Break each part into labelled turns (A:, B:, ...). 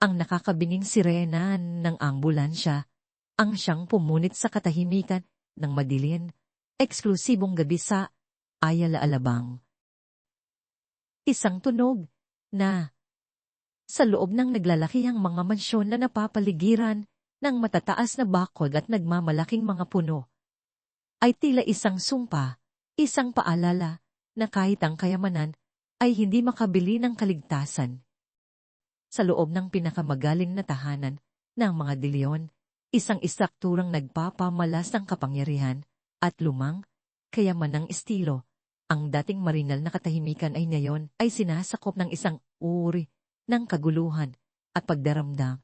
A: Ang nakakabinging sirena ng ambulansya ang siyang pumunit sa katahimikan ng madilim, eksklusibong gabi sa Ayala Alabang. Isang tunog na sa loob ng naglalakihang mga mansyon na napapaligiran ng matataas na bakod at nagmamalaking mga puno, ay tila isang sumpa, isang paalala na kahit ang kayamanan ay hindi makabili ng kaligtasan. Sa loob ng pinakamagaling na tahanan ng mga Deleon, isang istrukturang nagpapamalas ng kapangyarihan at lumang kayamanang estilo. Ang dating marinal na katahimikan ay ngayon ay sinasakop ng isang uri ng kaguluhan at pagdaramdam.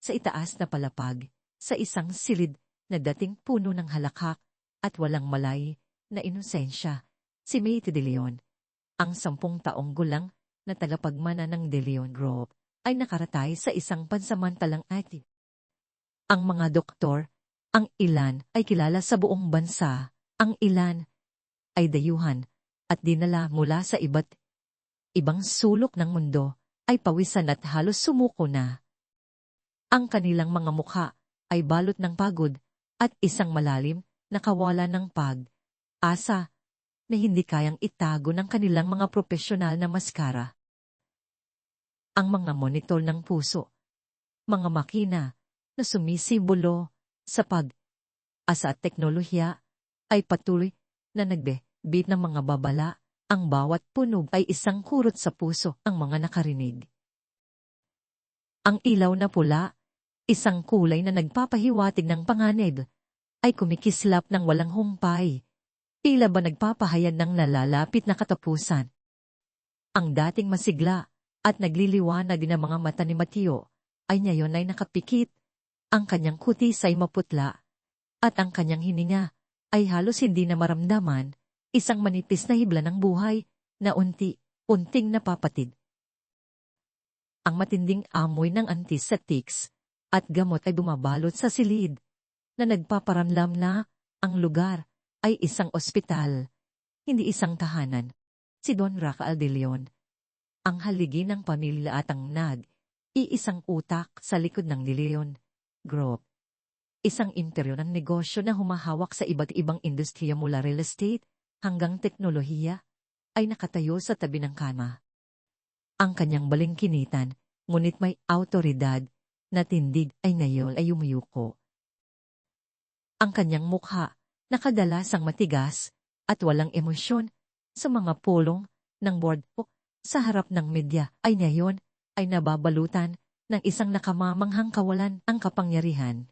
A: Sa itaas na palapag, sa isang silid na dating puno ng halakhak at walang malay na inosensya, si Maite de Leon, ang 10 taong gulang na tagapagmana ng De Leon Group, ay nakaratay sa isang pansamantalang active. Ang mga doktor, ang ilan ay kilala sa buong bansa, ang ilan ay dayuhan at dinala mula sa iba't ibang sulok ng mundo, ay pawisan at halos sumuko na. Ang kanilang mga mukha ay balot ng pagod at isang malalim na kawalan ng pag-asa na hindi kayang itago ng kanilang mga profesional na maskara. Ang mga monitor ng puso, mga makina na sumisimbolo sa pag-asa at teknolohiya, ay patuloy na nagbebit ng mga babala. Ang bawat punog ay isang kurot sa puso ang mga nakarinig. Ang ilaw na pula, isang kulay na nagpapahiwatig ng panganib, ay kumikislap ng walang humpay. Tila ba nagpapahayag ng nalalapit na katapusan. Ang dating masigla at nagliliwanag din ang mga mata ni Mateo ay ngayon ay nakapikit. Ang kanyang kutis ay maputla at ang kanyang hininga ay halos hindi na maramdaman. Isang manipis na hibla ng buhay na unti-unting napapatid. Ang matinding amoy ng antiseptics at gamot ay bumabalot sa silid na nagpaparamdam na ang lugar ay isang ospital, hindi isang tahanan. Si Don Rafael de Leon, ang haligi ng pamilya at ang iisang utak sa likod ng De Leon Group. Isang imperyo ng negosyo na humahawak sa iba't ibang industriya mula real estate hanggang teknolohiya, ay nakatayo sa tabi ng kama. Ang kanyang balingkinitan, ngunit may awtoridad na tindig ay ngayon ay umuyuko. Ang kanyang mukha, nakadalasang matigas at walang emosyon sa mga pulong ng board o sa harap ng media, ay ngayon ay nababalutan ng isang nakamamanghang kawalan ang kapangyarihan.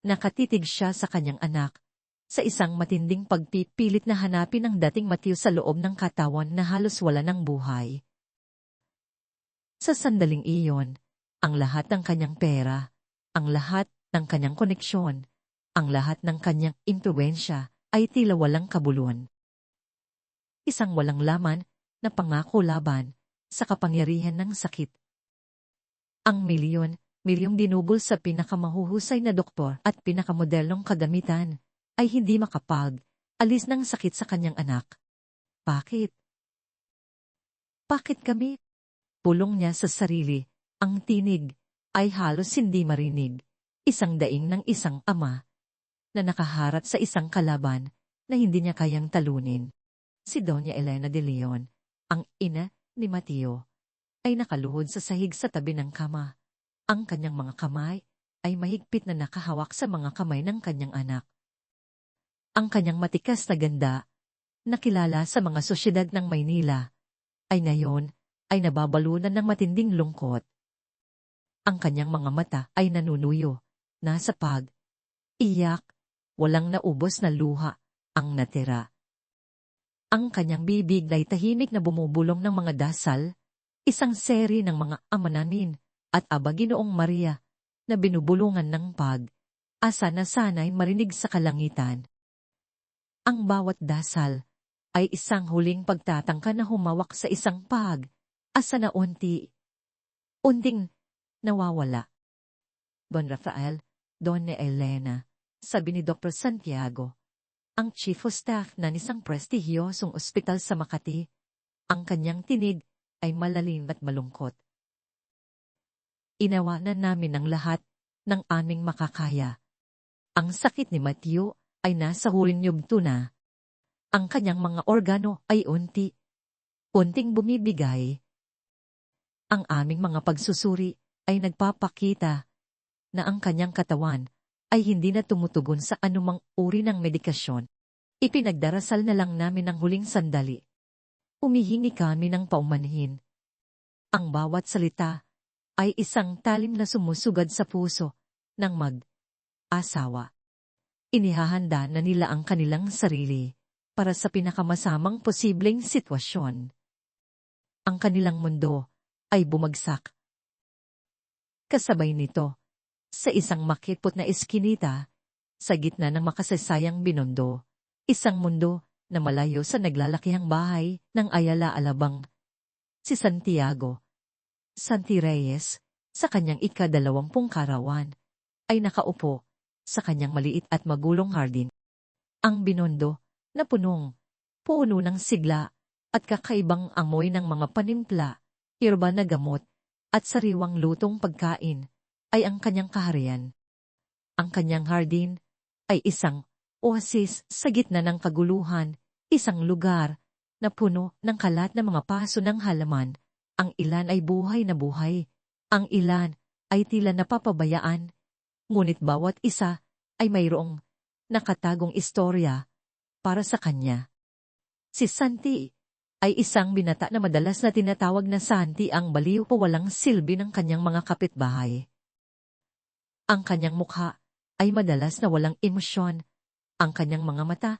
A: Nakatitig siya sa kanyang anak, sa isang matinding pagpipilit na hanapin ang dating Mateo sa loob ng katawan na halos wala ng buhay. Sa sandaling iyon, ang lahat ng kanyang pera, ang lahat ng kanyang koneksyon, ang lahat ng kanyang impluwensya ay tila walang kabuluhan. Isang walang laman na pangako laban sa kapangyarihan ng sakit. Ang milyong dinubol sa pinakamahuhusay na doktor at pinakamodernong kagamitan ay hindi makapag-alis ng sakit sa kanyang anak. Bakit? Bakit kami? Pulong niya sa sarili, ang tinig ay halos hindi marinig. Isang daing ng isang ama na nakaharap sa isang kalaban na hindi niya kayang talunin. Si Doña Elena de Leon, ang ina ni Mateo, ay nakaluhod sa sahig sa tabi ng kama. Ang kanyang mga kamay ay mahigpit na nakahawak sa mga kamay ng kanyang anak. Ang kanyang matikas na ganda, nakilala sa mga sosyedad ng Maynila, ay ngayon ay nababalunan ng matinding lungkot. Ang kanyang mga mata ay nanunuyo, nasa iyak, walang naubos na luha ang natira. Ang kanyang bibig ay tahimik na bumubulong ng mga dasal, isang seri ng mga Ama Namin at Aba Ginoong Maria na binubulungan ng asa na sana'y marinig sa kalangitan. Ang bawat dasal ay isang huling pagtatangka na humawak sa isang asa na unting nawawala. Don Rafael, Donna Elena, sabi ni Dr. Santiago, ang chief of staff ng isang prestihiyosong ospital sa Makati. Ang kanyang tinig ay malalim at malungkot. Inawanan namin ang lahat ng aming makakaya. Ang sakit ni Matthew ay nasa huling yugto na. Ang kanyang mga organo ay unting bumibigay. Ang aming mga pagsusuri ay nagpapakita na ang kanyang katawan ay hindi na tumutugon sa anumang uri ng medikasyon. Ipinagdarasal na lang namin ang huling sandali. Humihingi kami ng paumanhin. Ang bawat salita ay isang talim na sumusugad sa puso ng mag-asawa. Inihahanda na nila ang kanilang sarili para sa pinakamasamang posibleng sitwasyon. Ang kanilang mundo ay bumagsak. Kasabay nito, sa isang makitpot na eskinita, sa gitna ng makasaysayang Binondo, isang mundo na malayo sa naglalakihang bahay ng Ayala Alabang, si Santiago Santi Reyes, sa kanyang ika-20 karawan, ay nakaupo sa kanyang maliit at magulong hardin. Ang Binondo, na puno ng sigla at kakaibang amoy ng mga panimpla, hirba na gamot, at sariwang lutong pagkain, ay ang kanyang kaharian. Ang kanyang hardin ay isang oasis sa gitna ng kaguluhan, isang lugar na puno ng kalat na mga paso ng halaman. Ang ilan ay buhay na buhay, ang ilan ay tila napapabayaan, ngunit bawat isa ay mayroong nakatagong istorya para sa kanya. Si Santi ay isang binata na madalas na tinatawag na Santi ang baliw o walang silbi ng kanyang mga kapitbahay. Ang kanyang mukha ay madalas na walang emosyon, ang kanyang mga mata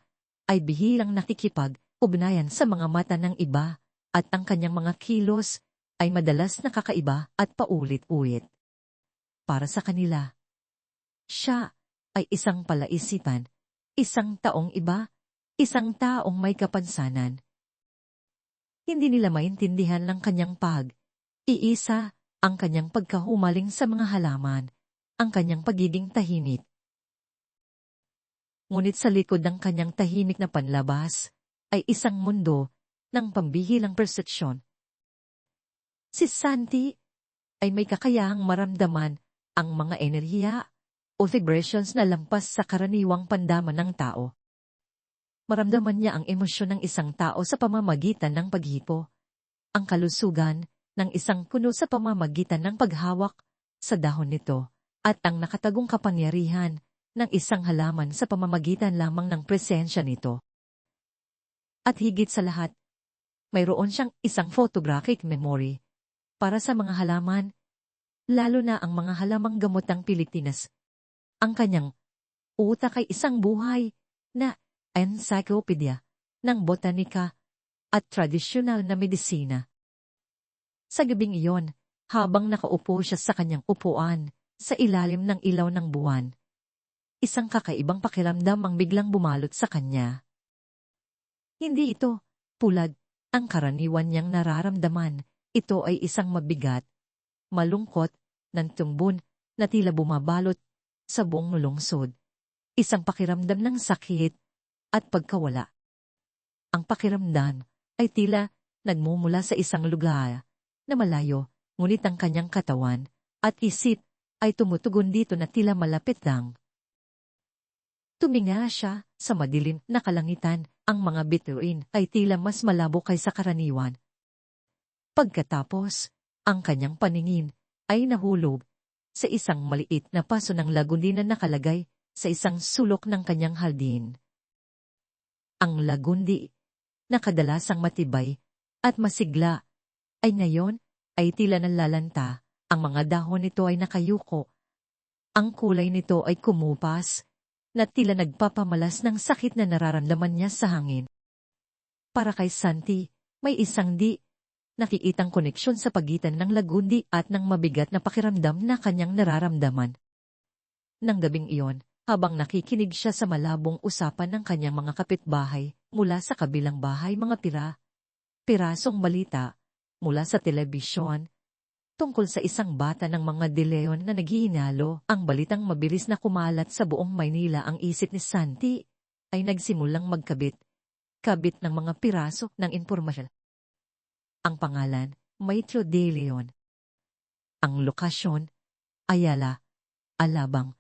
A: ay bihirang nakikipag-ugnayan sa mga mata ng iba, at ang kanyang mga kilos ay madalas nakakaiba at paulit-ulit. Para sa kanila, siya ay isang palaisipan, isang taong iba, isang taong may kapansanan. Hindi nila maintindihan ng kanyang iisa, ang kanyang pagkahumaling sa mga halaman, ang kanyang pagiging tahimik. Ngunit sa likod ng kanyang tahimik na panlabas, ay isang mundo ng pambihilang persepsyon. Si Santi ay may kakayahang maramdaman ang mga enerhiya o vibrations na lampas sa karaniwang pandaman ng tao. Maramdaman niya ang emosyon ng isang tao sa pamamagitan ng paghipo, ang kalusugan ng isang puno sa pamamagitan ng paghawak sa dahon nito, at ang nakatagong kapangyarihan ng isang halaman sa pamamagitan lamang ng presensya nito. At higit sa lahat, mayroon siyang isang photographic memory para sa mga halaman, lalo na ang mga halamang gamot ng Pilipinas. Ang kanyang utak ay isang buhay na encyclopedia ng botanika at tradisyonal na medisina. Sa gabing iyon, habang nakaupo siya sa kanyang upuan, sa ilalim ng ilaw ng buwan, isang kakaibang pakiramdam ang biglang bumalot sa kanya. Hindi ito pulad ang karaniwan niyang nararamdaman. Ito ay isang mabigat, malungkot, ng tumbon na tila bumabalot sa buong lungsod. Isang pakiramdam ng sakit at pagkawala. Ang pakiramdam ay tila nagmumula sa isang lugar na malayo, ngunit ang kanyang katawan at isip ay tumutugon dito na tila malapit lang. Tuminga siya sa madilim na kalangitan, ang mga bituin ay tila mas malabo kaysa karaniwan. Pagkatapos, ang kanyang paningin ay nahulog sa isang maliit na paso ng lagundi na nakalagay sa isang sulok ng kanyang hardin. Ang lagundi, na kadalasang matibay at masigla, ay ngayon ay tila nalalanta. Ang mga dahon nito ay nakayuko. Ang kulay nito ay kumupas, na tila nagpapamalas ng sakit na nararamdaman niya sa hangin. Para kay Santi, may isang nakikitang koneksyon sa pagitan ng lagundi at ng mabigat na pakiramdam na kanyang nararamdaman. Nang gabing iyon, habang nakikinig siya sa malabong usapan ng kanyang mga kapitbahay mula sa kabilang bahay, mga pirasong balita mula sa telebisyon tungkol sa isang bata ng mga De Leon na naghihinalo, ang balitang mabilis na kumalat sa buong Maynila. Ang isip ni Santi ay nagsimulang kabit ng mga piraso ng impormasyon. Ang pangalan, Maitro De Leon. Ang lokasyon, Ayala, Alabang.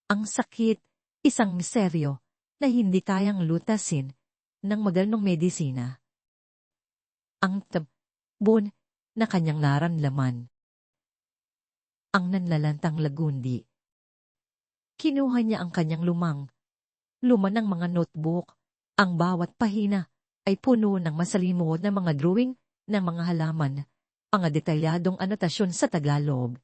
A: Ang sakit, isang misteryo na hindi kayang lutasin ng magaling medisina. Ang tabon na kanyang naramdaman. Ang nanlalantang lagundi. Kinuha niya ang kanyang luma ng mga notebook. Ang bawat pahina ay puno ng masalimod na mga drawing ng mga halaman, mga detalyadong anotasyon sa Tagalog,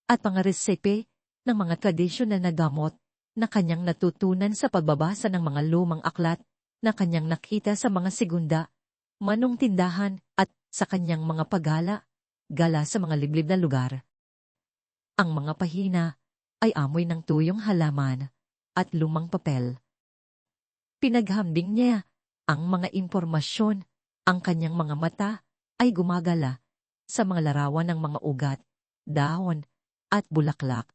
A: at mga resepe ng mga tradisyonal na gamot na kanyang natutunan sa pagbabasa ng mga lumang aklat na kanyang nakita sa mga segunda, manong tindahan at sa kanyang mga gala sa mga liblib na lugar. Ang mga pahina ay amoy ng tuyong halaman at lumang papel. Pinaghambing niya ang mga impormasyon, ang kanyang mga mata ay gumagala sa mga larawan ng mga ugat, dahon, at bulaklak.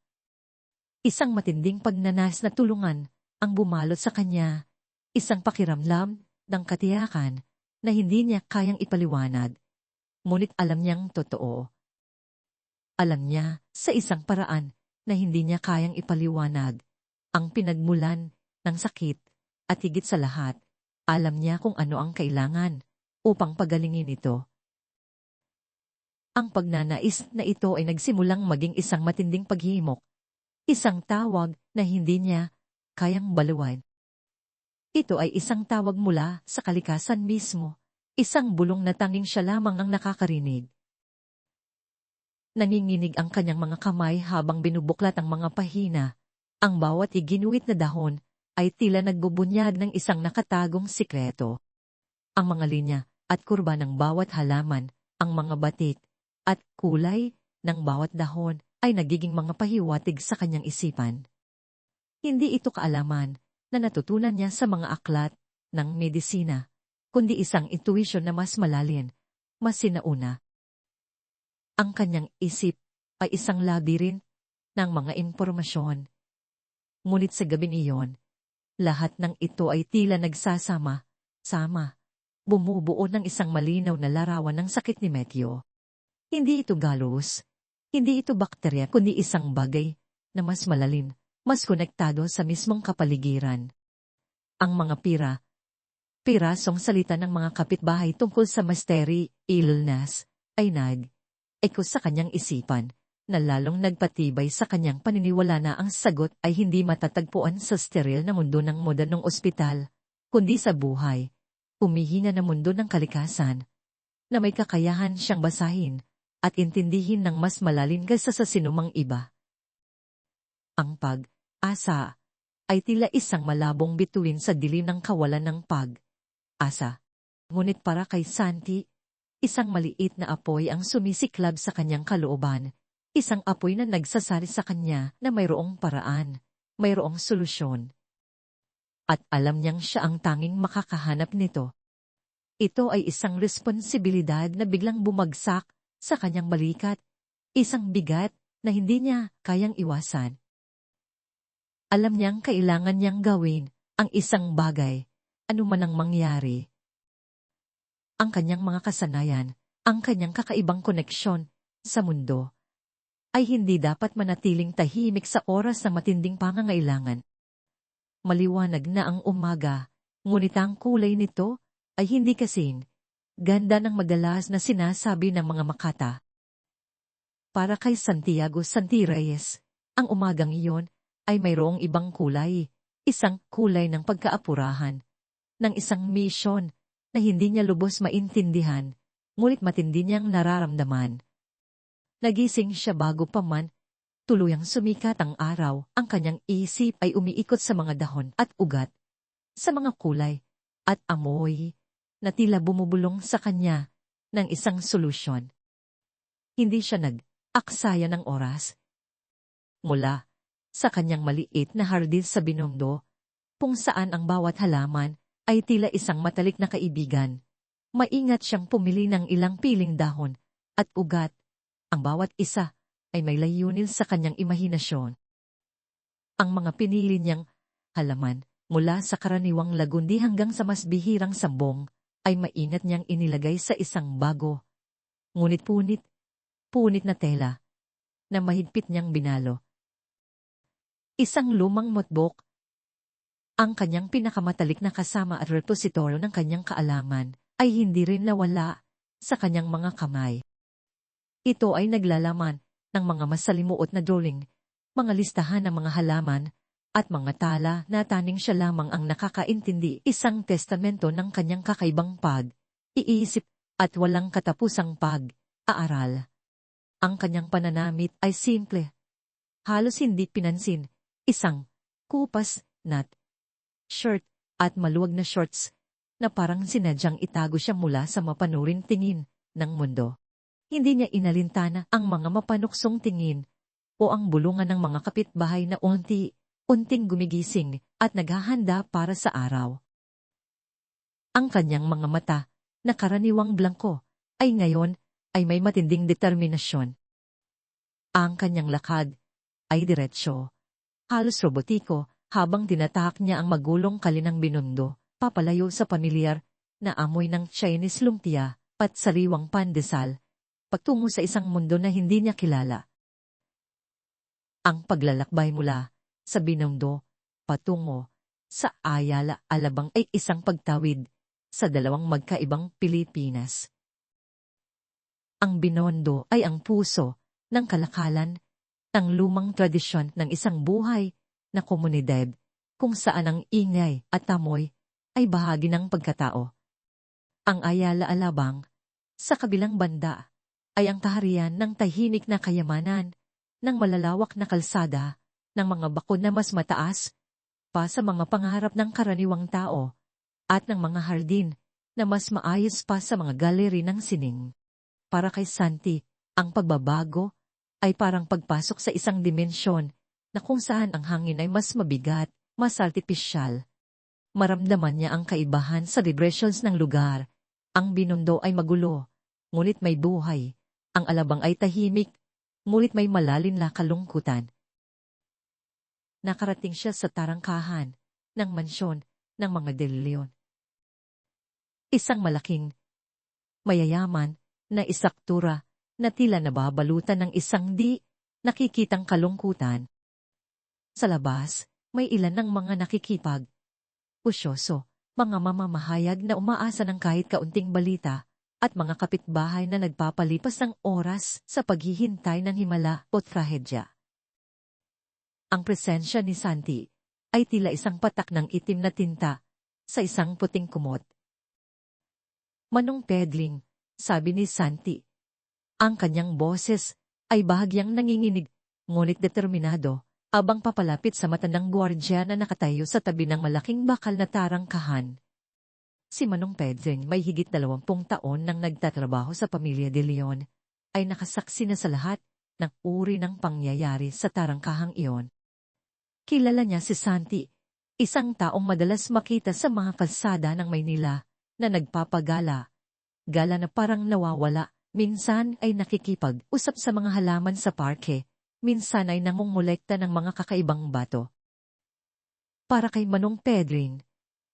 A: Isang matinding pagnanas na tulungan ang bumalot sa kanya, isang pakiramdam ng katiyakan na hindi niya kayang ipaliwanag, ngunit alam niyang totoo. Alam niya sa isang paraan na hindi niya kayang ipaliwanag ang pinagmulan ng sakit. At higit sa lahat, alam niya kung ano ang kailangan upang pagalingin ito. Ang pagnanais na ito ay nagsimulang maging isang matinding paghihimok, isang tawag na hindi niya kayang baluwan. Ito ay isang tawag mula sa kalikasan mismo, isang bulong na tanging siya lamang ang nakakarinig. Nanginginig ang kanyang mga kamay habang binubuklat ang mga pahina, ang bawat iginuit na dahon ay tila nagbubunyag ng isang nakatagong sikreto. Ang mga linya at kurba ng bawat halaman, ang mga batik at kulay ng bawat dahon ay nagiging mga pahiwatig sa kanyang isipan. Hindi ito kaalaman na natutunan niya sa mga aklat ng medisina, kundi isang intuition na mas malalim, mas sinauna. Ang kanyang isip ay isang labirin ng mga impormasyon. Ngunit sa gabing iyon, lahat ng ito ay tila nagsasama, bumubuo ng isang malinaw na larawan ng sakit ni Matthew. Hindi ito galos, hindi ito bakterya kundi isang bagay na mas malalim, mas konektado sa mismong kapaligiran. Ang mga pirasong salita ng mga kapitbahay tungkol sa mystery illness ay nag-eko sa kanyang isipan, na lalong nagpatibay sa kanyang paniniwala na ang sagot ay hindi matatagpuan sa steril na mundo ng modernong ospital, kundi sa buhay, humihina na mundo ng kalikasan, na may kakayahan siyang basahin at intindihin ng mas malalim kaysa sa sinumang iba. Ang pag-asa ay tila isang malabong bituin sa dilim ng kawalan ng pag-asa. Ngunit para kay Santi, isang maliit na apoy ang sumisiklab sa kanyang kalooban. Isang apoy na nagsasari sa kanya na mayroong paraan, mayroong solusyon. At alam niyang siya ang tanging makakahanap nito. Ito ay isang responsibilidad na biglang bumagsak sa kanyang balikat, isang bigat na hindi niya kayang iwasan. Alam niyang kailangan niyang gawin ang isang bagay, anuman ang mangyari. Ang kanyang mga kasanayan, ang kanyang kakaibang koneksyon sa mundo, ay hindi dapat manatiling tahimik sa oras ng matinding pangangailangan. Maliwanag na ang umaga, ngunit ang kulay nito ay hindi kasing ganda ng madalas na sinasabi ng mga makata. Para kay Santiago Santirreyes, ang umagang iyon ay mayroong ibang kulay, isang kulay ng pagkaapurahan, ng isang misyon na hindi niya lubos maintindihan, ngunit matindi niyang nararamdaman. Nagising siya bago pa man tuluyang sumikat ang araw, ang kanyang isip ay umiikot sa mga dahon at ugat, sa mga kulay at amoy na tila bumubulong sa kanya ng isang solusyon. Hindi siya nag-aksaya ng oras. Mula sa kanyang maliit na hardin sa Binondo, kung saan ang bawat halaman ay tila isang matalik na kaibigan. Maingat siyang pumili ng ilang piling dahon at ugat. Ang bawat isa ay may layunin sa kanyang imahinasyon. Ang mga pinili niyang halaman, mula sa karaniwang lagundi hanggang sa mas bihirang sambong, ay maingat niyang inilagay sa isang bago, ngunit punit, punit na tela na mahigpit niyang binalo. Isang lumang notebook, ang kanyang pinakamatalik na kasama at repositorio ng kanyang kaalaman, ay hindi rin nawala sa kanyang mga kamay. Ito ay naglalaman ng mga masalimuot na drawing, mga listahan ng mga halaman, at mga tala na taning siya lamang ang nakakaintindi, isang testamento ng kanyang kakaibang pag-iisip at walang katapusang pag-aaral. Ang kanyang pananamit ay simple, halos hindi pinansin, isang kupas na shirt at maluwag na shorts na parang sinadyang itago siya mula sa mapanuring tingin ng mundo. Hindi niya inalintana ang mga mapanuksong tingin o ang bulungan ng mga kapitbahay na unti-unting gumigising at naghahanda para sa araw. Ang kanyang mga mata, na karaniwang blanko, ay ngayon ay may matinding determinasyon. Ang kanyang lakad ay diretsyo, halos robotiko, habang tinatahak niya ang magulong kalinang binundo, papalayo sa pamilyar na amoy ng Chinese lumpia at sariwang pandesal, patungo sa isang mundo na hindi niya kilala. Ang paglalakbay mula sa binundo patungo sa Ayala Alabang ay isang pagtawid sa dalawang magkaibang Pilipinas. Ang binondo ay ang puso ng kalakalan ng lumang tradisyon ng isang buhay na komunidad kung saan ang ingay at amoy ay bahagi ng pagkatao. Ang Ayala Alabang, sa kabilang banda, ay ang kaharian ng tahimik na kayamanan, ng malalawak na kalsada, ng mga bakod na mas mataas pa sa mga pangarap ng karaniwang tao, at ng mga hardin na mas maayos pa sa mga galeri ng sining. Para kay Santi, ang pagbabago ay parang pagpasok sa isang dimensyon na kung saan ang hangin ay mas mabigat, mas artipisyal. Maramdaman niya ang kaibahan sa vibrations ng lugar. Ang binundo ay magulo, ngunit may buhay. Ang alabang ay tahimik, ngunit may malalim na kalungkutan. Nakarating siya sa tarangkahan ng mansyon ng mga De Leon. Isang malaking, mayayaman na istruktura na tila nababalutan ng isang di nakikitang kalungkutan. Sa labas, may ilan ng mga nakikipag, pusyoso, mga mamamahayag na umaasa ng kahit kaunting balita, at mga kapitbahay na nagpapalipas ng oras sa paghihintay ng himala o trahedya. Ang presensya ni Santi ay tila isang patak ng itim na tinta sa isang puting kumot. Manong Pedling, sabi ni Santi. Ang kanyang boses ay bahagyang nanginginig, ngunit determinado, abang papalapit sa matandang gwardiya na nakatayo sa tabi ng malaking bakal na tarangkahan. Si Manong Pedring, may higit 20 taon nang nagtatrabaho sa pamilya De Leon, ay nakasaksi na sa lahat ng uri ng pangyayari sa tarangkahang iyon. Kilala niya si Santi, isang taong madalas makita sa mga kalsada ng Maynila, na nagpapagala. Gala na parang nawawala, minsan ay nakikipag-usap sa mga halaman sa parke, minsan ay nangungulekta ng mga kakaibang bato. Para kay Manong Pedring,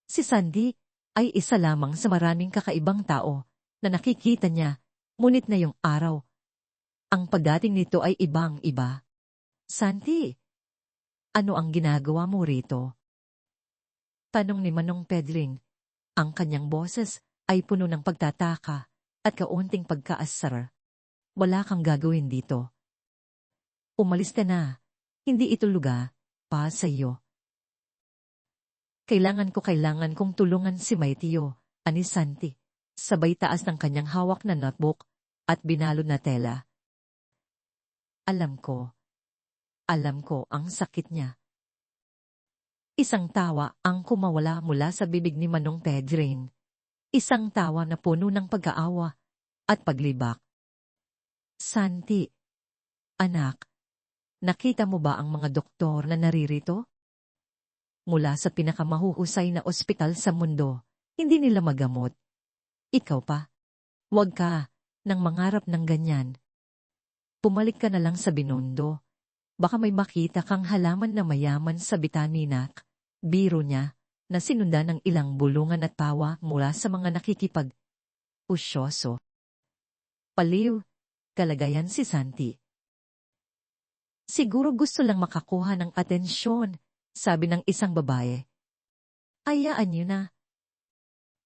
A: si Sandy ay isa lamang sa maraming kakaibang tao na nakikita niya, ngunit na yung araw. Ang pagdating nito ay ibang-iba. Sandy, ano ang ginagawa mo rito? Tanong ni Manong Pedring. Ang kanyang boses ay puno ng pagtataka at kaunting pagkaasar. Wala kang gagawin dito. Umalis ka na. Hindi ito lugar pa sa iyo. Kailangan kong tulungan si Maitio, ani Santi, sabay taas ng kanyang hawak na notebook at binalod na tela. Alam ko ang sakit niya. Isang tawa ang kumawala mula sa bibig ni Manong Pedring. Isang tawa na puno ng pag-aawa at paglibak. Santi, anak, nakita mo ba ang mga doktor na naririto? Mula sa pinakamahuhusay na ospital sa mundo, hindi nila magamot. Ikaw pa? Huwag ka nang mangarap ng ganyan. Pumalik ka na lang sa binundo. Baka may makita kang halaman na mayaman sa bitaminak. Biro niya, na sinundan ng ilang bulungan at tawa mula sa mga nakikipag-pusyoso. Paliw, kalagayan si Santi. Siguro gusto lang makakuha ng atensyon, sabi ng isang babae. Hayaan niyo na.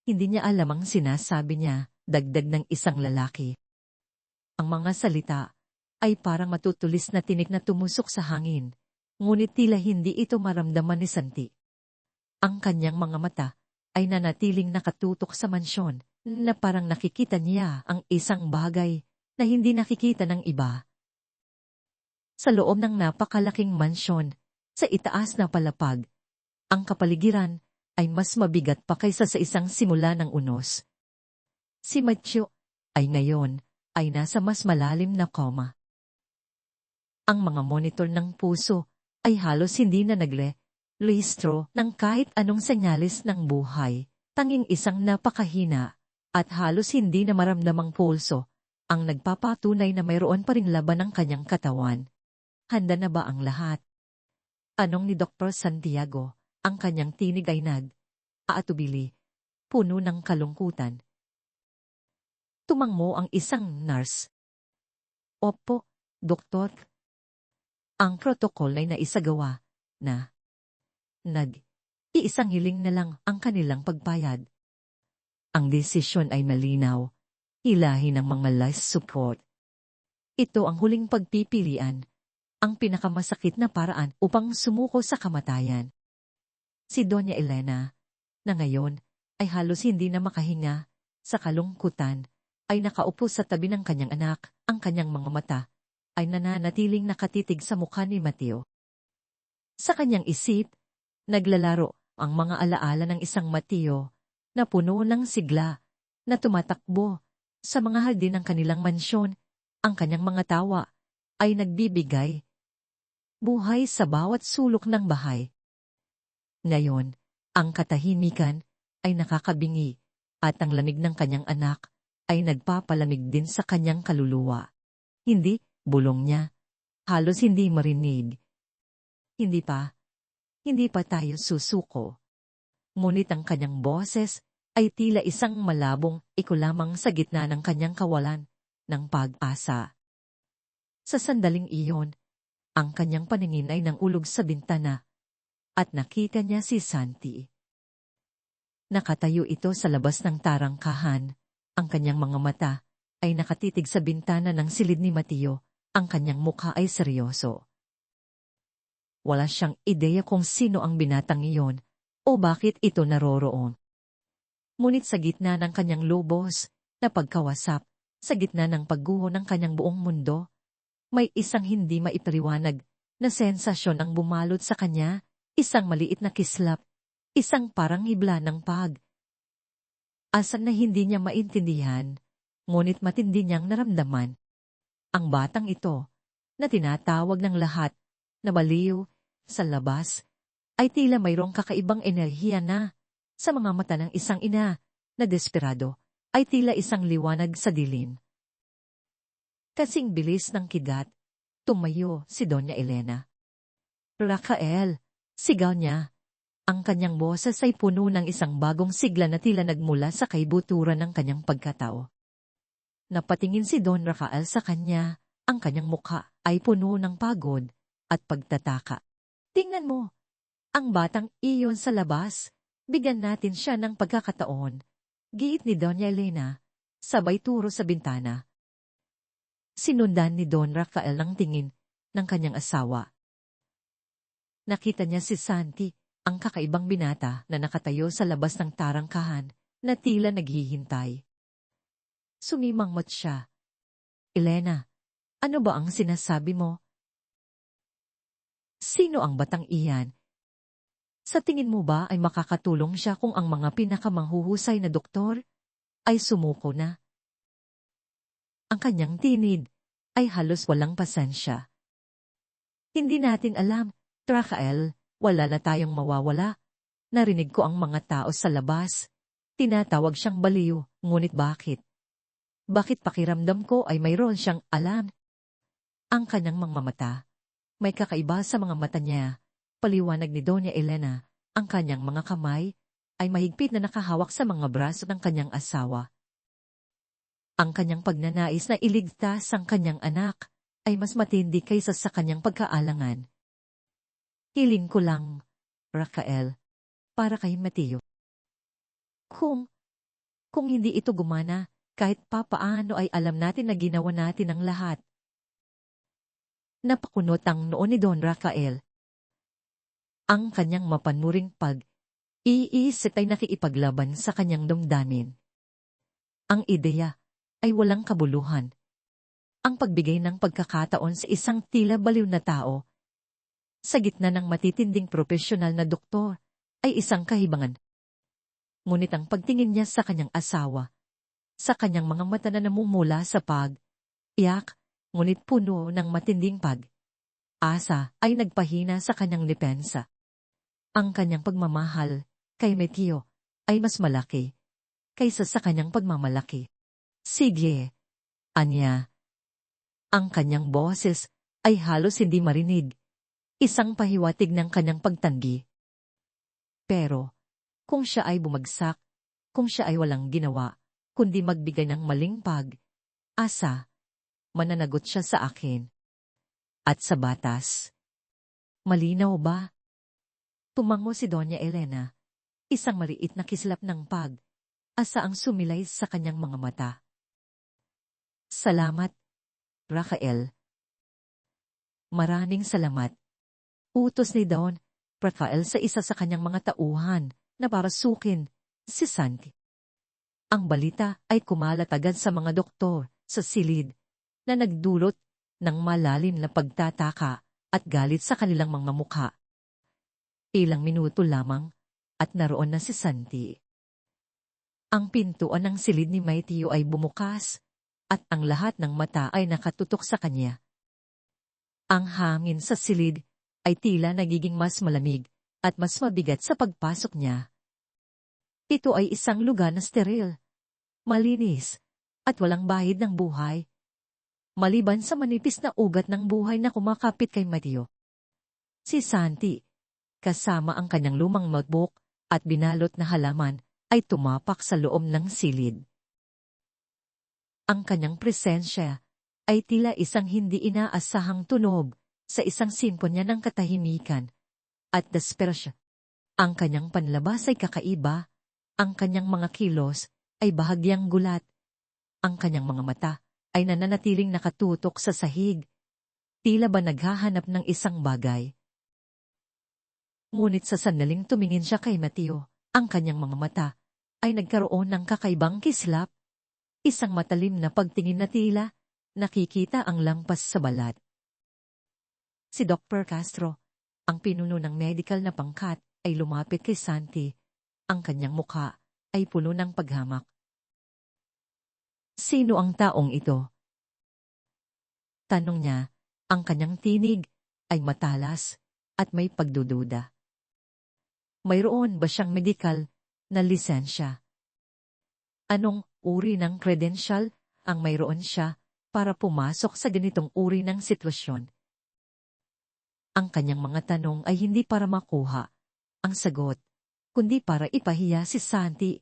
A: Hindi niya alam ang sinasabi niya, dagdag ng isang lalaki. Ang mga salita ay parang matutulis na tinik na tumusok sa hangin, ngunit tila hindi ito maramdaman ni Santi. Ang kanyang mga mata ay nanatiling nakatutok sa mansyon na parang nakikita niya ang isang bagay na hindi nakikita ng iba. Sa loob ng napakalaking mansyon, sa itaas na palapag, ang kapaligiran ay mas mabigat pa kaysa sa isang simula ng unos. Si Matthew ay ngayon ay nasa mas malalim na koma. Ang mga monitor ng puso ay halos hindi na nagle-listro ng kahit anong senyales ng buhay, tanging isang napakahina at halos hindi na maramdamang pulso ang nagpapatunay na mayroon pa ring laban ng kanyang katawan. Handa na ba ang lahat? Tanong ni Dr. Santiago, ang kanyang tinig ay aatubili, puno ng kalungkutan. Tumangmo ang isang nurse. Opo, doktor. Ang protokol ay naisagawa na iisang hiling na lang ang kanilang pagbayad. Ang desisyon ay malinaw, hilahin ang mga life support. Ito ang huling pagpipilian, ang pinakamasakit na paraan upang sumuko sa kamatayan. Si Doña Elena, na ngayon ay halos hindi na makahinga, sa kalungkutan, ay nakaupo sa tabi ng kanyang anak, ang kanyang mga mata ay nananatiling nakatitig sa mukha ni Mateo. Sa kanyang isip, naglalaro ang mga alaala ng isang Mateo na puno ng sigla, na tumatakbo sa mga hardin ng kanilang mansyon. Ang kanyang mga tawa ay nagbibigay buhay sa bawat sulok ng bahay. Ngayon, ang katahimikan ay nakakabingi at ang lamig ng kanyang anak ay nagpapalamig din sa kanyang kaluluwa. Hindi, bulong niya. Halos hindi marinig. Hindi pa tayo susuko. Ngunit ang kanyang boses ay tila isang malabong iko lamang sa gitna ng kanyang kawalan ng pag-asa. Sa sandaling iyon, ang kanyang paningin ay nangulog sa bintana at nakita niya si Santi. Nakatayo ito sa labas ng tarangkahan. Ang kanyang mga mata ay nakatitig sa bintana ng silid ni Mateo. Ang kanyang mukha ay seryoso. Wala siyang ideya kung sino ang binatang iyon o bakit ito naroroon. Ngunit sa gitna ng kanyang lubos na pagkawasap, sa gitna ng pagguho ng kanyang buong mundo, may isang hindi maipaliwanag na sensasyon ang bumalot sa kanya, isang maliit na kislap, isang parang hibla ng asan na hindi niya maintindihan, ngunit matindi niyang naramdaman. Ang batang ito, na tinatawag ng lahat na baliw sa labas, ay tila mayroong kakaibang enerhiya na, sa mga mata ng isang ina na desperado, ay tila isang liwanag sa dilim. Kasing bilis ng kidat, tumayo si Doña Elena. Rafael, sigaw niya. Ang kanyang boses ay puno ng isang bagong sigla na tila nagmula sa kaibuturan ng kanyang pagkatao. Napatingin si Don Rafael sa kanya, ang kanyang mukha ay puno ng pagod at pagtataka. Tingnan mo, ang batang iyon sa labas, bigyan natin siya ng pagkakataon. Giit ni Doña Elena, sabay turo sa bintana. Sinundan ni Don Rafael ang tingin ng kanyang asawa. Nakita niya si Santi, ang kakaibang binata na nakatayo sa labas ng tarangkahan na tila naghihintay. Sumimangmot siya. Elena, ano ba ang sinasabi mo? Sino ang batang iyan? Sa tingin mo ba ay makakatulong siya kung ang mga pinakamanghuhusay na doktor ay sumuko na? Ang kanyang tinid ay halos walang pasensya. Hindi natin alam, Rafael, wala na tayong mawawala. Narinig ko ang mga tao sa labas. Tinatawag siyang baliw, ngunit bakit? Bakit pakiramdam ko ay mayroon siyang alam? Ang kanyang mga mata, may kakaiba sa mga mata niya. Paliwanag ni Doña Elena, ang kanyang mga kamay ay mahigpit na nakahawak sa mga braso ng kanyang asawa. Ang kanyang pagnanais na iligtas ang kanyang anak ay mas matindi kaysa sa kanyang pagkaalangan. Hiling ko lang, Rafael, para kay Mateo. Kung hindi ito gumana, kahit papaano ay alam natin na ginawa natin ang lahat. Napakunot ang noo ni Don Rafael. Ang kanyang mapanuring pag-iisip ay nakiipaglaban sa kanyang damdamin. Ang ideya ay walang kabuluhan. Ang pagbigay ng pagkakataon sa isang tila baliw na tao sa gitna ng matitinding profesional na doktor ay isang kahibangan. Ngunit ang pagtingin niya sa kanyang asawa, sa kanyang mga mata na namumula sa iyak, ngunit puno ng matinding asa ay nagpahina sa kanyang depensa. Ang kanyang pagmamahal kay Mateo ay mas malaki kaysa sa kanyang pagmamalaki. Sige, anya. Ang kanyang boses ay halos hindi marinig. Isang pahiwatig ng kanyang pagtanggi. Pero, kung siya ay bumagsak, kung siya ay walang ginawa, kundi magbigay ng maling asa, mananagot siya sa akin. At sa batas. Malinaw ba? Tumango si Doña Elena. Isang maliit na kislap ng asa ang sumilay sa kanyang mga mata. Salamat, Rafael. Maraming salamat. Utos ni Don Rafael sa isa sa kanyang mga tauhan na para sukin si Santi. Ang balita ay kumalat agad sa mga doktor sa silid na nagdulot ng malalim na pagtataka at galit sa kanilang mga mukha. Ilang minuto lamang at naroon na si Santi. Ang pintuan ng silid ni Mateo ay bumukas at ang lahat ng mata ay nakatutok sa kanya. Ang hangin sa silid ay tila nagiging mas malamig at mas mabigat sa pagpasok niya. Ito ay isang lugar na steril, malinis, at walang bahid ng buhay. Maliban sa manipis na ugat ng buhay na kumakapit kay Mateo. Si Santi, kasama ang kanyang lumang notebook at binalot na halaman, ay tumapak sa loob ng silid. Ang kanyang presensya ay tila isang hindi inaasahang tunog sa isang simponya ng katahimikan at desperasyon. Ang kanyang panlabas ay kakaiba, ang kanyang mga kilos ay bahagyang gulat, ang kanyang mga mata ay nananatiling nakatutok sa sahig, tila ba naghahanap ng isang bagay. Ngunit sa sandaling tumingin siya kay Mateo, ang kanyang mga mata ay nagkaroon ng kakaibang kislap, isang matalim na pagtingin na tila nakikita ang lampas sa balat. Si Dr. Castro, ang pinuno ng medical na pangkat, ay lumapit kay Santi. Ang kanyang mukha ay puno ng paghamak. Sino ang taong ito? Tanong niya, ang kanyang tinig ay matalas at may pagdududa. Mayroon ba siyang medikal na lisensya? Anong uri ng credential ang mayroon siya para pumasok sa ganitong uri ng sitwasyon? Ang kanyang mga tanong ay hindi para makuha ang sagot, kundi para ipahiya si Santi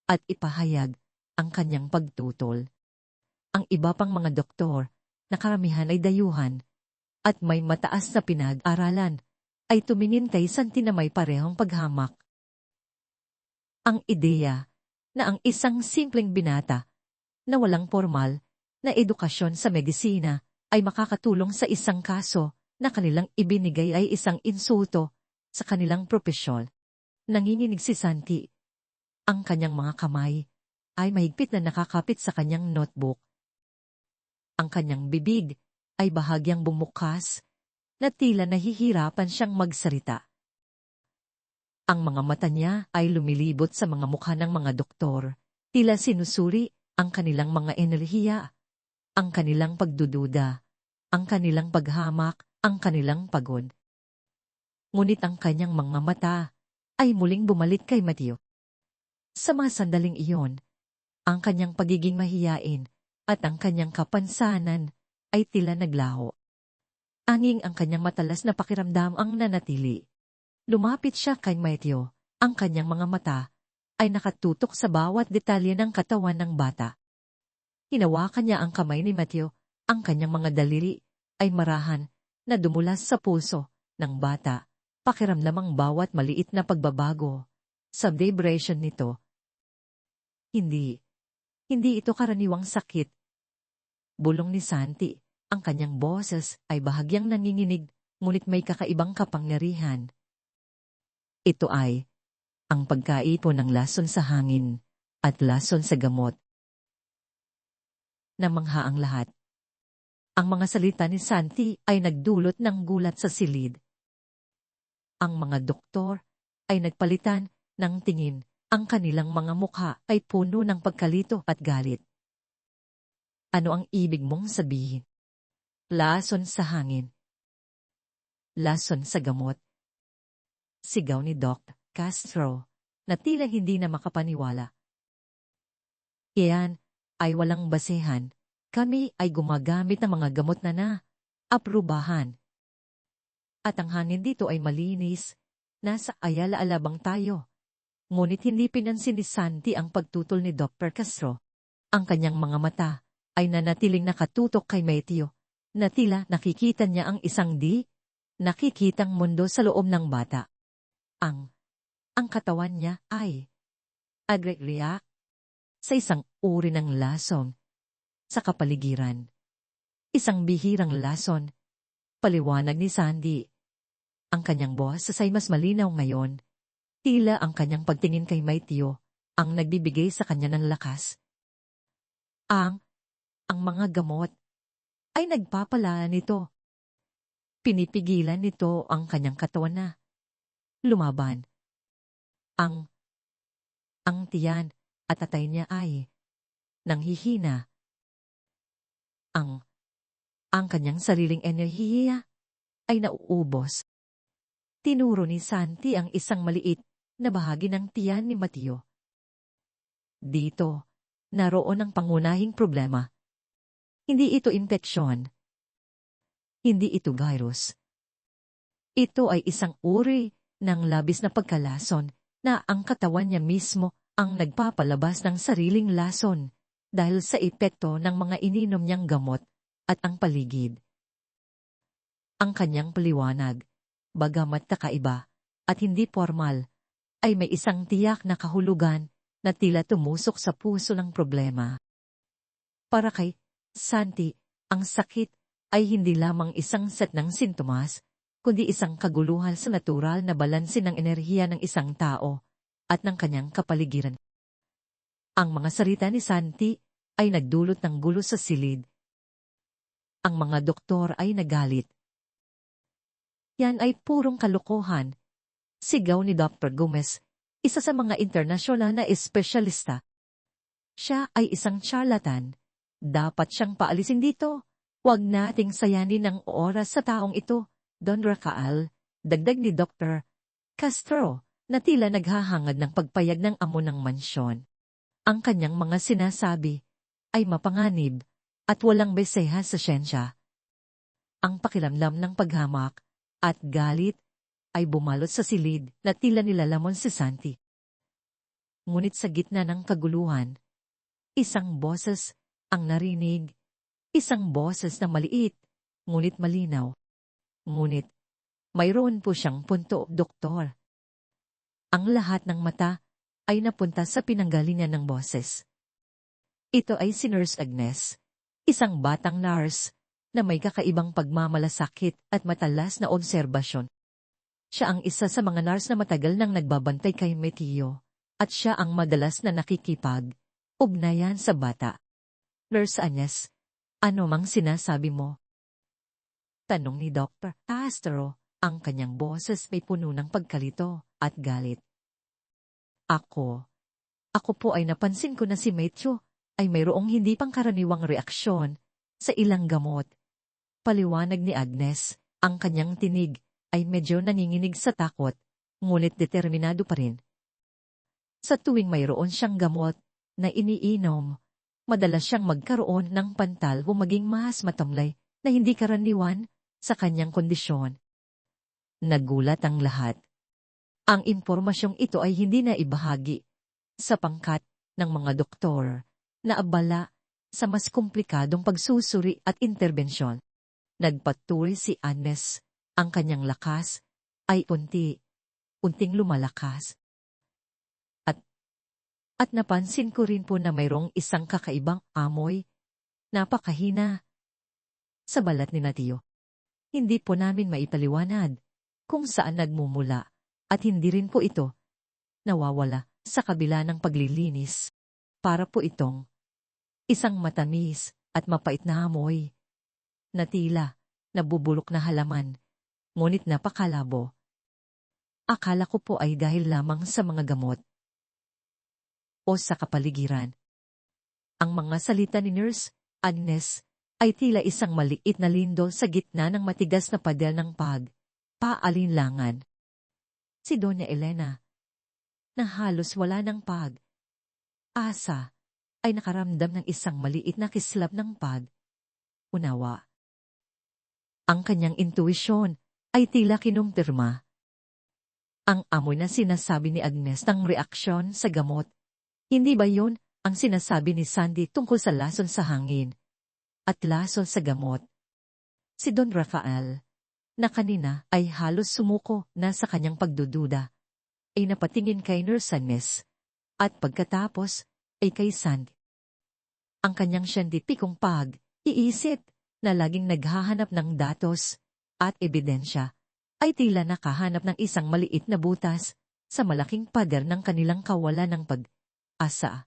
A: at ipahayag ang kanyang pagtutol. Ang iba pang mga doktor, na karamihan ay dayuhan, at may mataas na pinag-aralan, ay tumingin kay Santi na may parehong paghamak. Ang ideya na ang isang simpleng binata na walang formal na edukasyon sa medisina ay makakatulong sa isang kaso na kanilang ibinigay ay isang insulto sa kanilang propesyon. Nanginginig si Santi. Ang kanyang mga kamay ay mahigpit na nakakapit sa kanyang notebook. Ang kanyang bibig ay bahagyang bumukas na tila nahihirapan siyang magsalita. Ang mga mata niya ay lumilibot sa mga mukha ng mga doktor, tila sinusuri ang kanilang mga enerhiya, ang kanilang pagdududa, ang kanilang paghamak, ang kanilang pagod. Ngunit ang kanyang mga mata ay muling bumalik kay Mateo. Sa mga sandaling iyon, ang kanyang pagiging mahiyain at ang kanyang kapansanan ay tila naglaho. Anging ang kanyang matalas na pakiramdam ang nanatili. Lumapit siya kay Mateo, ang kanyang mga mata ay nakatutok sa bawat detalye ng katawan ng bata. Hinawakan niya ang kamay ni Matthew, ang kanyang mga daliri ay marahan na dumulas sa puso ng bata. Pakiramdam ang bawat maliit na pagbabago sa vibration nito. Hindi ito karaniwang sakit. Bulong ni Santi, ang kanyang boses ay bahagyang nanginginig, ngunit may kakaibang kapangyarihan. Ito ay ang pagkaipon ng lason sa hangin at lason sa gamot. Namangha ang lahat. Ang mga salita ni Santi ay nagdulot ng gulat sa silid. Ang mga doktor ay nagpalitan ng tingin. Ang kanilang mga mukha ay puno ng pagkalito at galit. Ano ang ibig mong sabihin? Lason sa hangin. Lason sa gamot. Sigaw ni Doc Castro, na tila hindi na makapaniwala. Iyan ay walang basehan. Kami ay gumagamit ng mga gamot na aprubahan. At ang hangin dito ay malinis. Nasa Ayala-alabang tayo. Ngunit hindi pinansin ni Santi ang pagtutol ni Dr. Castro. Ang kanyang mga mata ay nanatiling nakatutok kay Matthew, na tila nakikita niya ang isang nakikitang mundo sa loob ng bata. Ang katawan niya ay agrereact sa isang uri ng lason sa kapaligiran. Isang bihirang lason, paliwanag ni Sandy. Ang kanyang boses ay mas malinaw ngayon. Tila ang kanyang pagtingin kay Matthew ang nagbibigay sa kanya ng lakas. Ang mga gamot ay nagpapala nito. Pinipigilan nito ang kanyang katawan na lumaban. Ang tiyan at atay niya ay nanghihina. Ang kanyang sariling enerhiya ay nauubos. Tinuro ni Santi ang isang maliit na bahagi ng tiyan ni Matthew. Dito, naroon ang pangunahing problema. Hindi ito impeksyon. Hindi ito virus. Ito ay isang uri ng labis na pagkalason na ang katawan niya mismo ang nagpapalabas ng sariling lason dahil sa epekto ng mga ininom niyang gamot at ang paligid. Ang kanyang paliwanag, bagamat kakaiba at hindi formal, ay may isang tiyak na kahulugan na tila tumusok sa puso ng problema. Para kay Santi, ang sakit ay hindi lamang isang set ng sintomas, kundi isang kaguluhan sa natural na balanse ng enerhiya ng isang tao at ng kanyang kapaligiran. Ang mga salita ni Santi ay nagdulot ng gulo sa silid. Ang mga doktor ay nagalit. Yan ay purong kalokohan, sigaw ni Dr. Gomez, isa sa mga internasyonal na espesyalista. Siya ay isang charlatan. Dapat siyang paalisin dito. Huwag nating sayanin ng oras sa taong ito, Don Rafael, dagdag ni Dr. Castro, na tila naghahangad ng pagpayag ng amo ng mansyon. Ang kanyang mga sinasabi ay mapanganib at walang basehan sa siyensya. Ang pakiramdam ng paghamak at galit ay bumalot sa silid na tila nilalamon si Santi. Ngunit sa gitna ng kaguluhan, isang boses ang narinig, isang boses na maliit, ngunit malinaw. Ngunit, mayroon po siyang punto, doktor. Ang lahat ng mata ay napunta sa pinanggalingan ng boses. Ito ay si Nurse Agnes, isang batang nurse na may kakaibang pagmamalasakit at matalas na obserbasyon. Siya ang isa sa mga nurse na matagal nang nagbabantay kay Matthew, at siya ang madalas na nakikipag-ugnayan sa bata. Nurse Agnes, ano mang sinasabi mo? Tanong ni Dr. Castro, ang kanyang boses may puno ng pagkalito at galit. Ako po ay napansin ko na si Matthew ay mayroong hindi pangkaraniwang reaksyon sa ilang gamot. Paliwanag ni Agnes, ang kanyang tinig ay medyo nanginginig sa takot, ngunit determinado pa rin. Sa tuwing mayroon siyang gamot na iniinom, madalas siyang magkaroon ng pantal o maging mas matamlay na hindi karaniwan sa kanyang kondisyon. Nagulat ang lahat. Ang impormasyong ito ay hindi na ibahagi sa pangkat ng mga doktor na abala sa mas komplikadong pagsusuri at interbensyon. Nagpatuloy si Agnes, ang kanyang lakas ay unting lumalakas. At napansin ko rin po na mayroong isang kakaibang amoy, napakahina, sa balat ni Natio. Hindi po namin maipaliwanag kung saan nagmumula at hindi rin po ito nawawala sa kabila ng paglilinis. Para po itong isang matamis at mapait na amoy na tila nabubulok na halaman, ngunit napakalabo. Akala ko po ay dahil lamang sa mga gamot o sa kapaligiran. Ang mga salita ni Nurse Agnes ay tila isang maliit na lindol sa gitna ng matigas na padel ng paalinlangan. Si Doña Elena, na halos wala ng asa, ay nakaramdam ng isang maliit na kislap ng unawa. Ang kanyang intuisyon ay tila kinumpirma. Ang amoy na sinasabi ni Agnes ng reaksyon sa gamot, hindi ba yun ang sinasabi ni Sandy tungkol sa lason sa hangin at lason sa gamot? Si Don Rafael, na kanina ay halos sumuko na sa kanyang pagdududa, ay napatingin kay Nurse Agnes at pagkatapos ay kay Sandy. Ang kanyang siyentipikong iisip na laging naghahanap ng datos at ebidensya ay tila nakahanap ng isang maliit na butas sa malaking pader ng kanilang kawalan ng asa.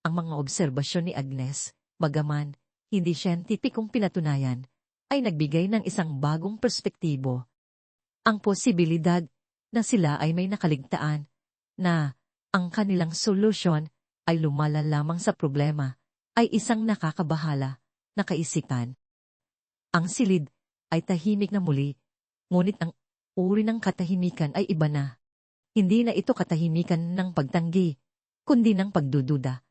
A: Ang mga obserbasyon ni Agnes, bagaman hindi siyentipikong pinatunayan, ay nagbigay ng isang bagong perspektibo. Ang posibilidad na sila ay may nakaligtaan, na ang kanilang solusyon ay lumala lamang sa problema, ay isang nakakabahala na kaisipan. Ang silid ay tahimik na muli, ngunit ang uri ng katahimikan ay iba na. Hindi na ito katahimikan ng pagtanggi, kundi ng pagdududa,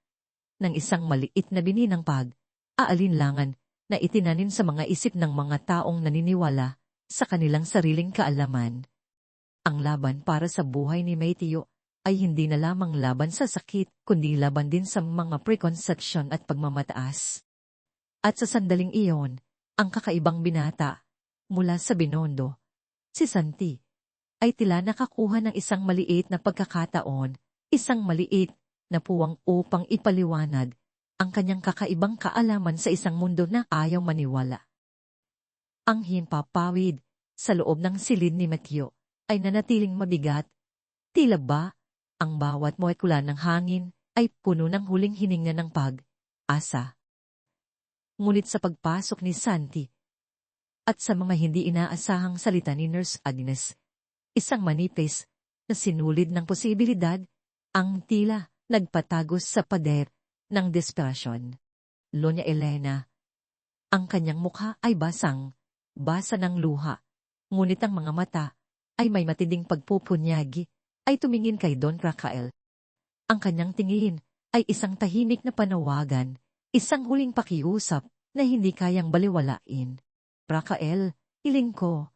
A: ng isang maliit na bininang aalinlangan na itinanim sa mga isip ng mga taong naniniwala sa kanilang sariling kaalaman. Ang laban para sa buhay ni Mateo ay hindi na lamang laban sa sakit, kundi laban din sa mga preconception at pagmamataas. At sa sandaling iyon, ang kakaibang binata, mula sa Binondo, si Santi, ay tila nakakuha ng isang maliit na pagkakataon, isang maliit na puwang upang ipaliwanag ang kanyang kakaibang kaalaman sa isang mundo na ayaw maniwala. Ang himpapawid sa loob ng silid ni Mateo ay nanatiling mabigat. Tila ba, ang bawat molekula ng hangin ay puno ng huling hininga ng asa. Ngunit sa pagpasok ni Santi at sa mga hindi inaasahang salita ni Nurse Agnes, isang manipis na sinulid ng posibilidad, ang tila nagpatagos sa pader ng desperasyon. Doña Elena, ang kanyang mukha ay basa ng luha, ngunit ang mga mata ay may matinding pagpupunyagi, ay tumingin kay Don Rafael. Ang kanyang tingin ay isang tahimik na panawagan, isang huling pakiusap na hindi kayang baliwalain. Rafael, hiling ko.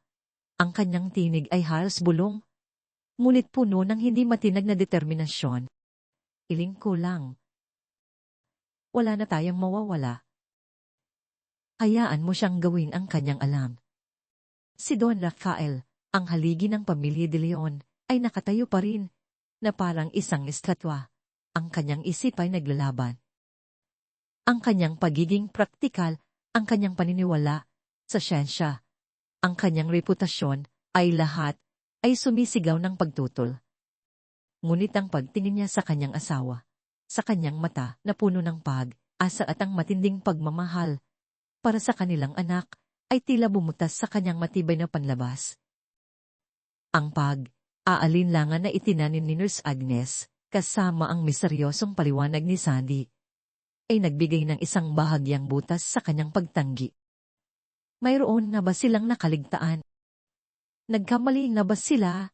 A: Ang kanyang tinig ay halos bulong, ngunit puno ng hindi matinag na determinasyon. Hiling ko lang. Wala na tayong mawawala. Hayaan mo siyang gawin ang kanyang alam. Si Don Rafael, ang haligi ng pamilya de Leon, ay nakatayo pa rin, na parang isang estatwa. Ang kanyang isip ay naglalaban. Ang kanyang pagiging praktikal, ang kanyang paniniwala sa siyensya, ang kanyang reputasyon, ay lahat ay sumisigaw ng pagtutol. Ngunit ang pagtingin niya sa kanyang asawa, sa kanyang mata na puno ng asa at ang matinding pagmamahal para sa kanilang anak, ay tila bumutas sa kanyang matibay na panlabas. Ang aalinlangan na itinanim ni Nurse Agnes, kasama ang misteryosong paliwanag ni Sandy, ay nagbigay ng isang bahagyang butas sa kanyang pagtanggi. Mayroon na ba silang nakaligtaan? Nagkamali na ba sila?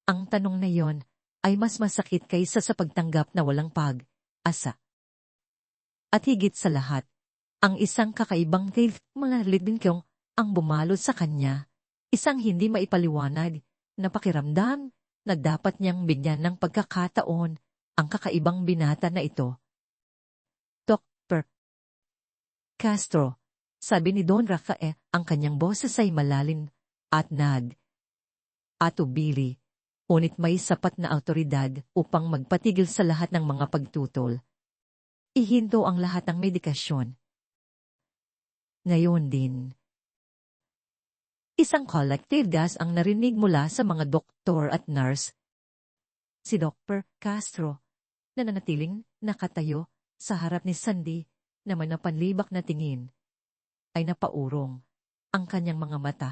A: Ang tanong na yon ay mas masakit kaysa sa pagtanggap na walang asa. At higit sa lahat, ang isang kakaibang mga lidinkyong ang bumalot sa kanya, isang hindi maipaliwanag na pakiramdam na dapat niyang bigyan ng pagkakataon ang kakaibang binata na ito. Castro, sabi ni Don Rafael, ang kanyang boses ay malalim at atubili, ngunit may sapat na awtoridad upang magpatigil sa lahat ng mga pagtutol. Ihinto ang lahat ng medikasyon. Ngayon din. Isang collective gas ang narinig mula sa mga doktor at nurse. Si Dr. Castro, na nanatiling nakatayo sa harap ni Sandy na may napanlibak na tingin, ay napaurong. Ang kanyang mga mata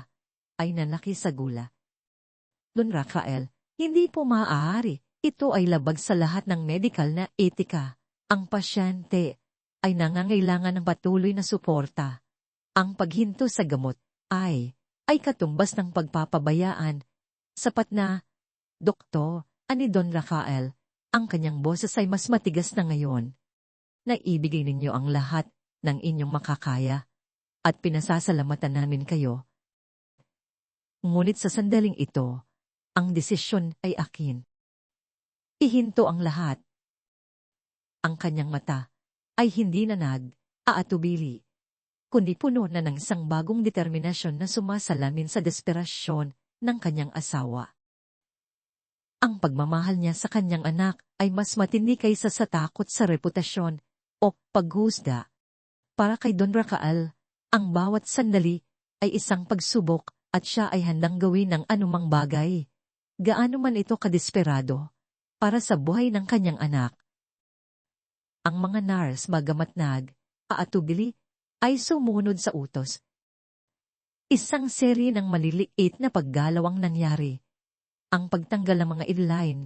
A: ay nanlaki sa gula. Don Rafael, hindi po maaari. Ito ay labag sa lahat ng medical na etika. Ang pasyente ay nangangailangan ng patuloy na suporta. Ang paghinto sa gamot ay katumbas ng pagpapabayaan. Sapat na, Doktor, ani Don Rafael, ang kanyang boses ay mas matigas na ngayon. Naibigay ninyo ang lahat ng inyong makakaya at pinasasalamatan namin kayo. Ngunit sa sandaling ito, ang desisyon ay akin. Ihinto ang lahat. Ang kanyang mata ay hindi na nag-aatubili, kundi puno na ng isang bagong determinasyon na sumasalamin sa desperasyon ng kanyang asawa. Ang pagmamahal niya sa kanyang anak ay mas matindi kaysa sa takot sa reputasyon o paghusga. Para kay Don Rafael, ang bawat sandali ay isang pagsubok at siya ay handang gawin ng anumang bagay. Gaano man ito kadesperado, para sa buhay ng kanyang anak. Ang mga nurse bagamat nag-aatubili ay sumunod sa utos. Isang serye ng maliliit na paggalawang nangyari. Ang pagtanggal ng mga inline,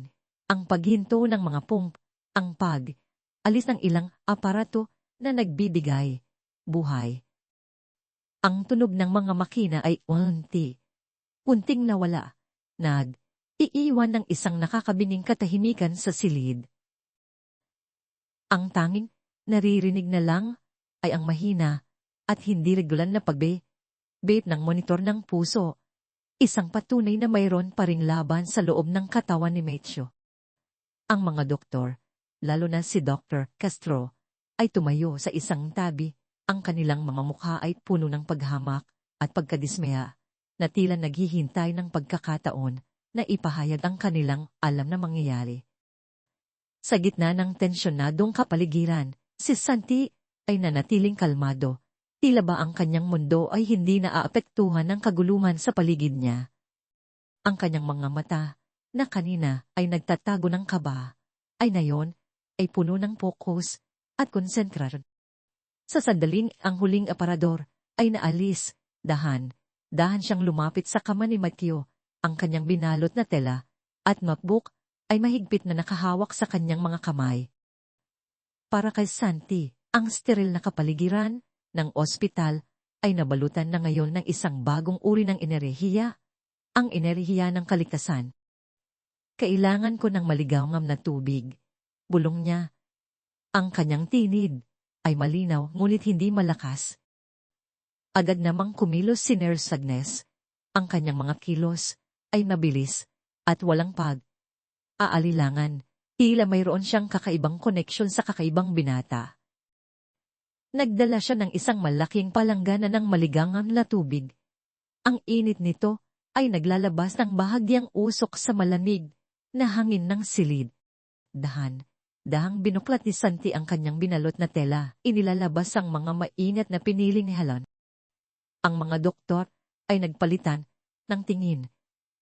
A: ang paghinto ng mga pump, ang pag-alis ng ilang aparato na nagbibigay buhay. Ang tunog ng mga makina ay unti-unting nawala, iiwan ng isang nakakabinging katahimikan sa silid. Ang tanging naririnig na lang ay ang mahina at hindi regular na pagbe-beep ng monitor ng puso. Isang patunay na mayroon pa ring laban sa loob ng katawan ni Metio. Ang mga doktor, lalo na si Dr. Castro, ay tumayo sa isang tabi. Ang kanilang mga mukha ay puno ng paghamak at pagkadismaya, na tila naghihintay ng pagkakataon na ipahayag ang kanilang alam na mangyayari. Sa gitna ng tensyonadong kapaligiran, si Santi ay nanatiling kalmado. Tila ba ang kanyang mundo ay hindi naaapektuhan ng kaguluhan sa paligid niya. Ang kanyang mga mata, na kanina ay nagtatago ng kaba, ay ngayon ay puno ng focus at konsentrasyon. Sa sandaling ang huling aparador ay naalis, dahan siyang lumapit sa kama ni Mateo, ang kanyang binalot na tela at notebook ay mahigpit na nakahawak sa kanyang mga kamay. Para kay Santi, ang steril na kapaligiran ng ospital ay nabalutan na ngayon ng isang bagong uri ng enerhiya, ang enerhiya ng kaligtasan. Kailangan ko ng maligawang na tubig, bulong niya. Ang kanyang tinid ay malinaw ngunit hindi malakas. Agad namang kumilos si Nurse Agnes. Ang kanyang mga kilos ay mabilis at walang aalilangan. Tila mayroon siyang kakaibang koneksyon sa kakaibang binata. Nagdala siya ng isang malaking palanggana ng maligangang na tubig. Ang init nito ay naglalabas ng bahagyang usok sa malamig na hangin ng silid. Dahang binuklat ni Santi ang kanyang binalot na tela, inilalabas ang mga maingat na piniling ni Halon. Ang mga doktor ay nagpalitan ng tingin.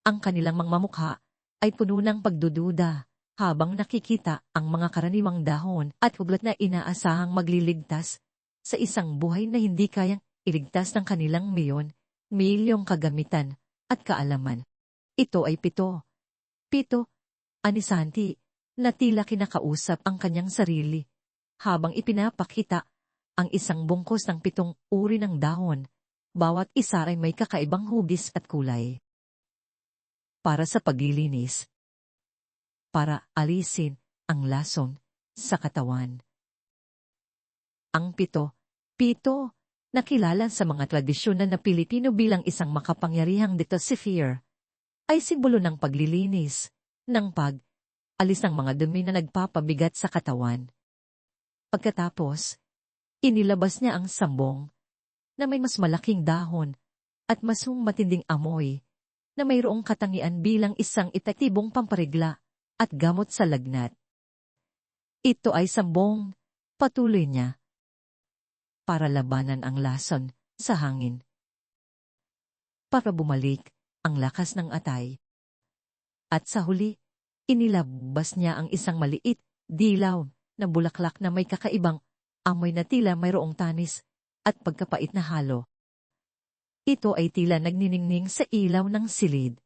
A: Ang kanilang mga mukha ay puno ng pagdududa habang nakikita ang mga karaniwang dahon at hugot na inaasahang magliligtas sa isang buhay na hindi kayang iligtas ng kanilang milyong kagamitan at kaalaman. Ito ay pito, ani Santi, na tila kinakausap ang kanyang sarili, habang ipinapakita ang isang bungkos ng 7 uri ng dahon, bawat isa ay may kakaibang hugis at kulay. Para sa paglilinis, para alisin ang lason sa katawan. Ang pito, nakilala sa mga tradisyonal na Pilipino bilang isang makapangyarihang detoxifier, ay simbolo ng paglilinis, ng pag-alis ng mga dumi na nagpapabigat sa katawan. Pagkatapos, Inilabas niya ang sambong na may mas malaking dahon at mas matinding amoy na mayroong katangian bilang isang epektibong pamparigla at gamot sa lagnat. Ito ay sambong, patuloy niya, para labanan ang lason sa hangin. Para bumalik ang lakas ng atay. At sa huli, inilabas niya ang isang maliit, dilaw, na bulaklak na may kakaibang amoy na tila mayroong tanis at pagkapait na halo. Ito ay tila nagniningning sa ilaw ng silid.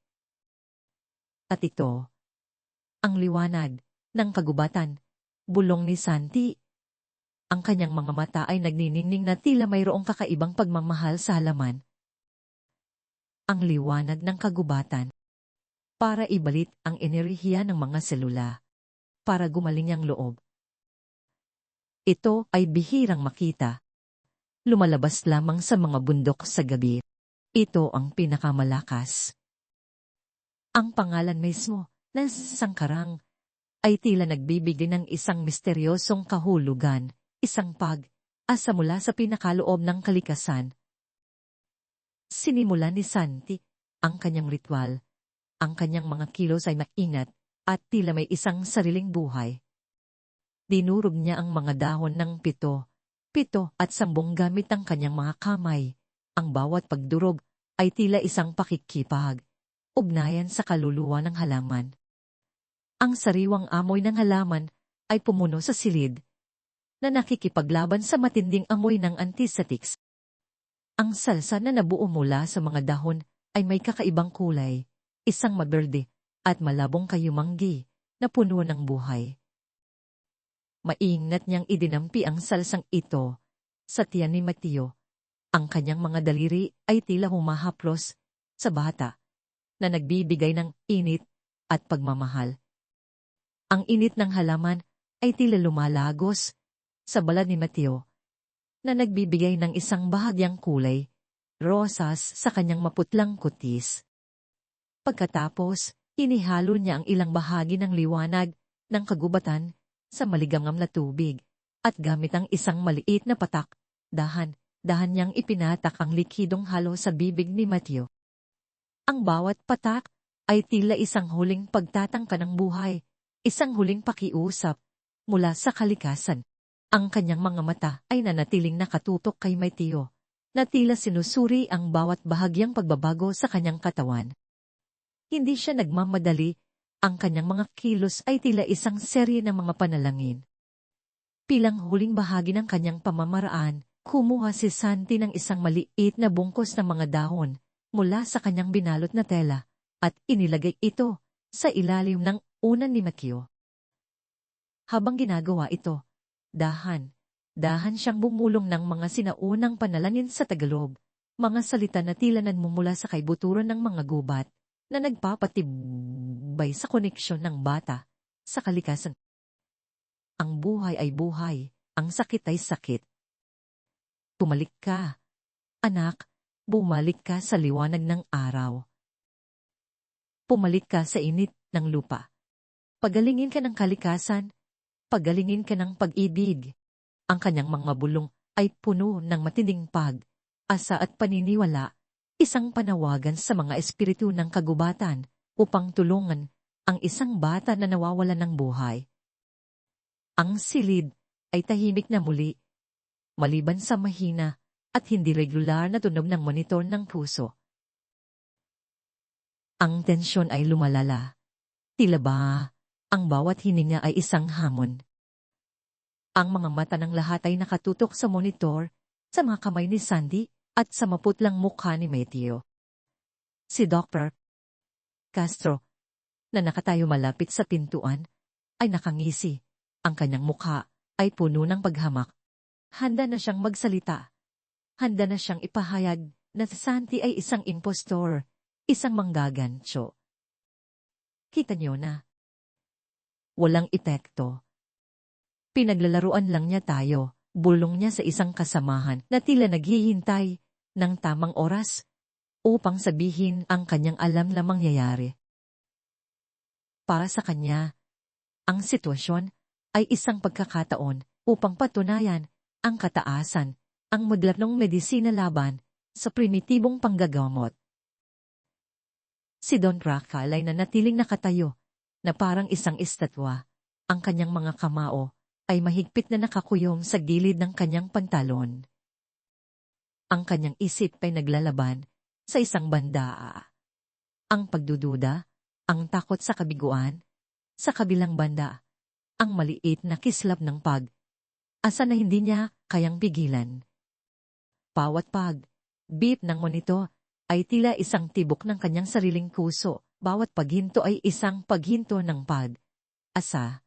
A: At ito, ang liwanag ng kagubatan, bulong ni Santi. Ang kanyang mga mata ay nagniningning na tila mayroong kakaibang pagmamahal sa halaman. Ang liwanag ng kagubatan. Para ibalit ang enerhiya ng mga selula. Para gumaling ang loob. Ito ay bihirang makita. Lumalabas lamang sa mga bundok sa gabi. Ito ang pinakamalakas. Ang pangalan mismo ng sangkarang ay tila nagbibigay ng isang misteryosong kahulugan, isang pag-asa mula sa pinakaloob ng kalikasan. Sinimula ni Santi ang kanyang ritual. Ang kanyang mga kilos ay maingat at tila may isang sariling buhay. Dinurog niya ang mga dahon ng pito at sambong gamit ang kanyang mga kamay. Ang bawat pagdurog ay tila isang pakikipag, ugnayan sa kaluluwa ng halaman. Ang sariwang amoy ng halaman ay pumuno sa silid, na nakikipaglaban sa matinding amoy ng antiseptics. Ang salsa na nabuo mula sa mga dahon ay may kakaibang kulay, isang maberde at malabong kayumanggi na puno ng buhay. Maingat niyang idinampi ang salsang ito sa tiyan ni Mateo. Ang kanyang mga daliri ay tila humahaplos sa bata na nagbibigay ng init at pagmamahal. Ang init ng halaman ay tila lumalagos sa balat ni Mateo na nagbibigay ng isang bahagyang kulay, rosas sa kanyang maputlang kutis. Pagkatapos, inihalo niya ang ilang bahagi ng liwanag ng kagubatan sa maligangam na tubig at gamit ang isang maliit na patak, dahan niyang ipinatak ang likidong halo sa bibig ni Mateo. Ang bawat patak ay tila isang huling pagtatangka ng buhay, isang huling pakiusap mula sa kalikasan. Ang kanyang mga mata ay nanatiling nakatutok kay Mateo, na tila sinusuri ang bawat bahagyang pagbabago sa kanyang katawan. Hindi siya nagmamadali, ang kanyang mga kilos ay tila isang serye ng mga panalangin. Bilang huling bahagi ng kanyang pamamaraan, kumuha si Santi ng isang maliit na bungkos ng mga dahon mula sa kanyang binalot na tela at inilagay ito sa ilalim ng unan ni Mateo. Habang ginagawa ito, dahan siyang bumulong ng mga sinaunang panalangin sa Tagalog, mga salita na tila nanmumula sa kaibuturan ng mga gubat na nagpapatibay sa koneksyon ng bata sa kalikasan. Ang buhay ay buhay, ang sakit ay sakit. Bumalik ka, anak, bumalik ka sa liwanag ng araw. Pumalik ka sa init ng lupa. Pagalingin ka ng kalikasan, pagalingin ka ng pag-ibig. Ang kanyang mga bulong ay puno ng matinding pag-asa at paniniwala, isang panawagan sa mga espiritu ng kagubatan upang tulungan ang isang bata na nawawalan ng buhay. Ang silid ay tahimik na muli, maliban sa mahina at hindi regular na tunog ng monitor ng puso. Ang tensyon ay lumalala. Tila ba, ang bawat hininga ay isang hamon. Ang mga mata ng lahat ay nakatutok sa monitor, sa mga kamay ni Sandy, at sa maputlang mukha ni Mateo. Si Dr. Castro, na nakatayo malapit sa pintuan, ay nakangisi. Ang kanyang mukha ay puno ng paghamak. Handa na siyang magsalita. Handa na siyang ipahayag na si Santi ay isang impostor, isang manggagancho. Kita niyo na. Walang epekto. Pinaglalaruan lang niya tayo, bulong niya sa isang kasamahan na tila naghihintay ng tamang oras upang sabihin ang kanyang alam na mangyayari. Para sa kanya, ang sitwasyon ay isang pagkakataon upang patunayan ang kataasan, ang modernong medisina laban sa primitibong panggagamot. Si Don Rafael ay nanatiling nakatayo, na parang isang estatwa. Ang kanyang mga kamao ay mahigpit na nakakuyong sa gilid ng kanyang pantalon. Ang kanyang isip ay naglalaban sa isang banda. Ang pagdududa, ang takot sa kabiguan, sa kabilang banda, ang maliit na kislap ng asa na hindi niya kayang pigilan. Bawat beep ng monito ay tila isang tibok ng kanyang sariling puso, bawat paghinto ay isang paghinto ng asa.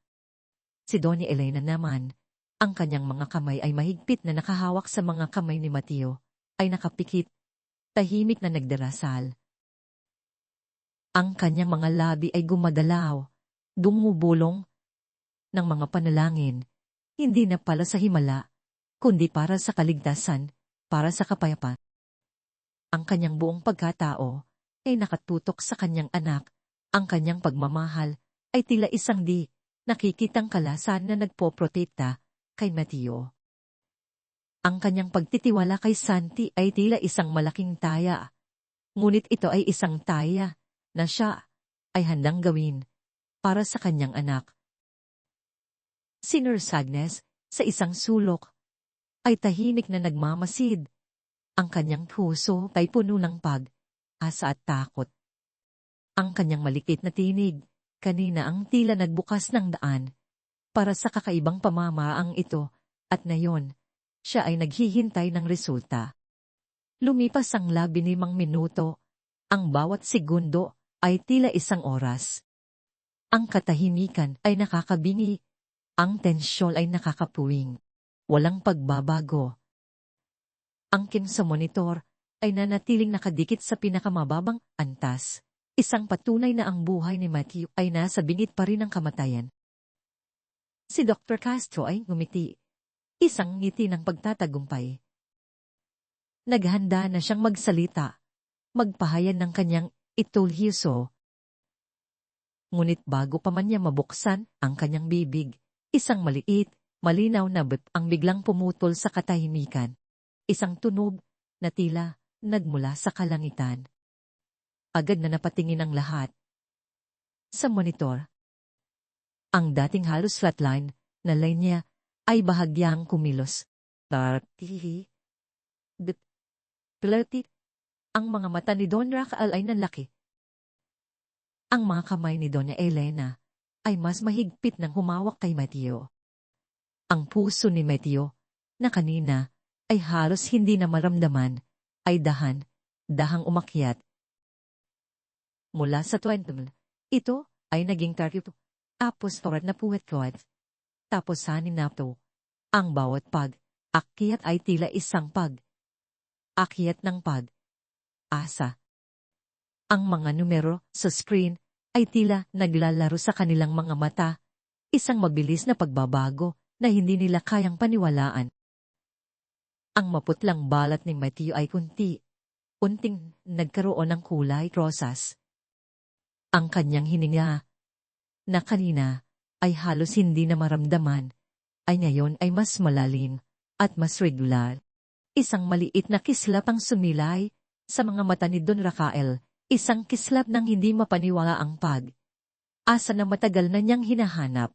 A: Si Doña Elena naman, ang kanyang mga kamay ay mahigpit na nakahawak sa mga kamay ni Mateo, ay nakapikit, tahimik na nagdarasal. Ang kanyang mga labi ay gumadalaw, dumubulong ng mga panalangin, hindi na pala sa himala, kundi para sa kaligtasan, para sa kapayapaan. Ang kanyang buong pagkatao ay nakatutok sa kanyang anak, ang kanyang pagmamahal ay tila isang nakikitang kalasan na nagpoprotekta kay Mateo. Ang kanyang pagtitiwala kay Santi ay tila isang malaking taya, ngunit ito ay isang taya na siya ay handang gawin para sa kanyang anak. Si Nurse Agnes, sa isang sulok, ay tahimik na nagmamasid. Ang kanyang puso ay puno ng asa at takot. Ang kanyang malikit na tinig, kanina ang tila nagbukas ng daan para sa kakaibang pamamaraang ito, at ngayon, siya ay naghihintay ng resulta. Lumipas ang 15 minuto, ang bawat segundo ay tila isang oras. Ang katahimikan ay nakakabingi, ang tensyon ay nakakapuwing. Walang pagbabago. Ang kim sa monitor ay nanatiling nakadikit sa pinakamababang antas. Isang patunay na ang buhay ni Matthew ay nasa bingit pa rin ng kamatayan. Si Dr. Castro ay ngumiti. Isang ngiti ng pagtatagumpay. Naghanda na siyang magsalita, magpahayag ng kanyang itulhiso. Ngunit bago pa man niya mabuksan ang kanyang bibig, isang maliit, malinaw na ang biglang pumutol sa katahimikan. Isang tunog na tila nagmula sa kalangitan. Agad na napatingin ang lahat sa monitor. Ang dating halos flatline na line niya ay bahagyang kumilos. Ang mga mata ni Don Rafael ay nanlaki. Ang mga kamay ni Doña Elena ay mas mahigpit nang humawak kay Mateo. Ang puso ni Mateo, na kanina ay halos hindi na maramdaman, ay dahang umakyat. Mula sa 20, ito ay naging 30. Tapos torat na puwet-kuwet. Tapos hanin na to. Ang bawat akyat ay tila isang akyat ng asa. Ang mga numero sa screen ay tila naglalaro sa kanilang mga mata. Isang mabilis na pagbabago na hindi nila kayang paniwalaan. Ang maputlang balat ni Matthew ay unting nagkaroon ng kulay rosas. Ang kanyang hininga, na kanina ay halos hindi na maramdaman, ay ngayon ay mas malalim at mas regular. Isang maliit na kislap ang sumilay sa mga mata ni Don Rafael, isang kislap ng hindi mapaniwala ang asa na matagal na niyang hinahanap.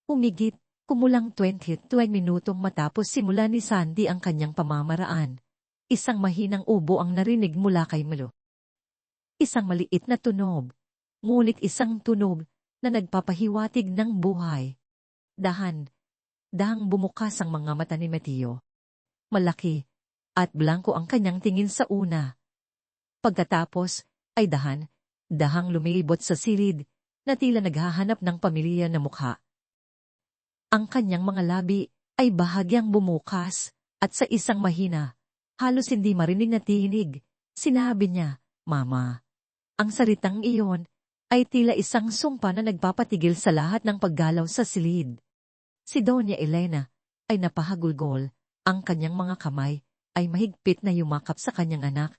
A: Humigit, kumulang 20 minutong matapos simula ni Sandy ang kanyang pamamaraan. Isang mahinang ubo ang narinig mula kay Melo. Isang maliit na tunog, ngunit isang tunog na nagpapahiwatig ng buhay. Dahang bumukas ang mga mata ni Mateo. Malaki at blanko ang kanyang tingin sa una. Pagkatapos ay dahang lumilibot sa silid na tila naghahanap ng pamilya na mukha. Ang kanyang mga labi ay bahagyang bumukas at sa isang mahina, halos hindi marinig na tinig, sinabi niya, "Mama." Ang salitang iyon ay tila isang sumpa na nagpapatigil sa lahat ng paggalaw sa silid. Si Doña Elena ay napahagulgol, ang kanyang mga kamay ay mahigpit na yumakap sa kanyang anak,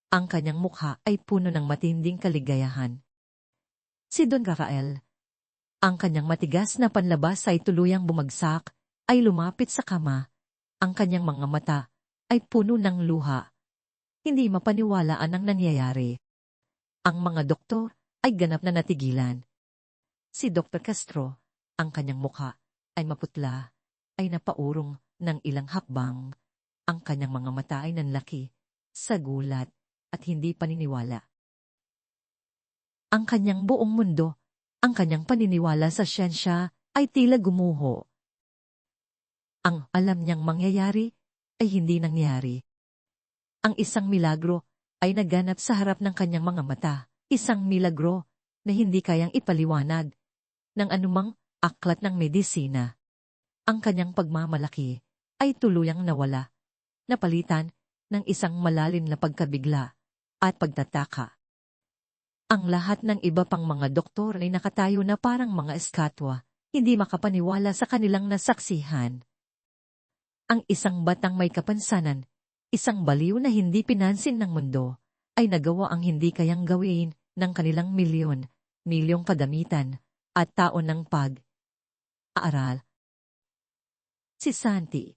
A: ang kanyang mukha ay puno ng matinding kaligayahan. Si Don Rafael, ang kanyang matigas na panlabas ay tuluyang bumagsak, ay lumapit sa kama, Ang kanyang mga mata ay puno ng luha. Hindi mapaniwalaan ang nangyayari. Ang mga doktor ay ganap na natigilan. Si Dr. Castro, ang kanyang mukha ay maputla, ay napaurong ng ilang hakbang. Ang kanyang mga mata ay nanlaki, sa gulat at hindi paniniwala. Ang kanyang buong mundo, ang kanyang paniniwala sa siyensya ay tila gumuho. Ang alam niyang mangyayari ay hindi nangyari. Ang isang milagro ay naganap sa harap ng kanyang mga mata. Isang milagro na hindi kayang ipaliwanag ng anumang aklat ng medisina. Ang kanyang pagmamalaki ay tuluyang nawala, napalitan ng isang malalim na pagkabigla at pagtataka. Ang lahat ng iba pang mga doktor ay nakatayo na parang mga estatwa, hindi makapaniwala sa kanilang nasaksihan. Ang isang batang may kapansanan, isang baliw na hindi pinansin ng mundo, ay nagawa ang hindi kayang gawin ng kanilang milyong kagamitan at taon ng pag-aaral. Si Santi,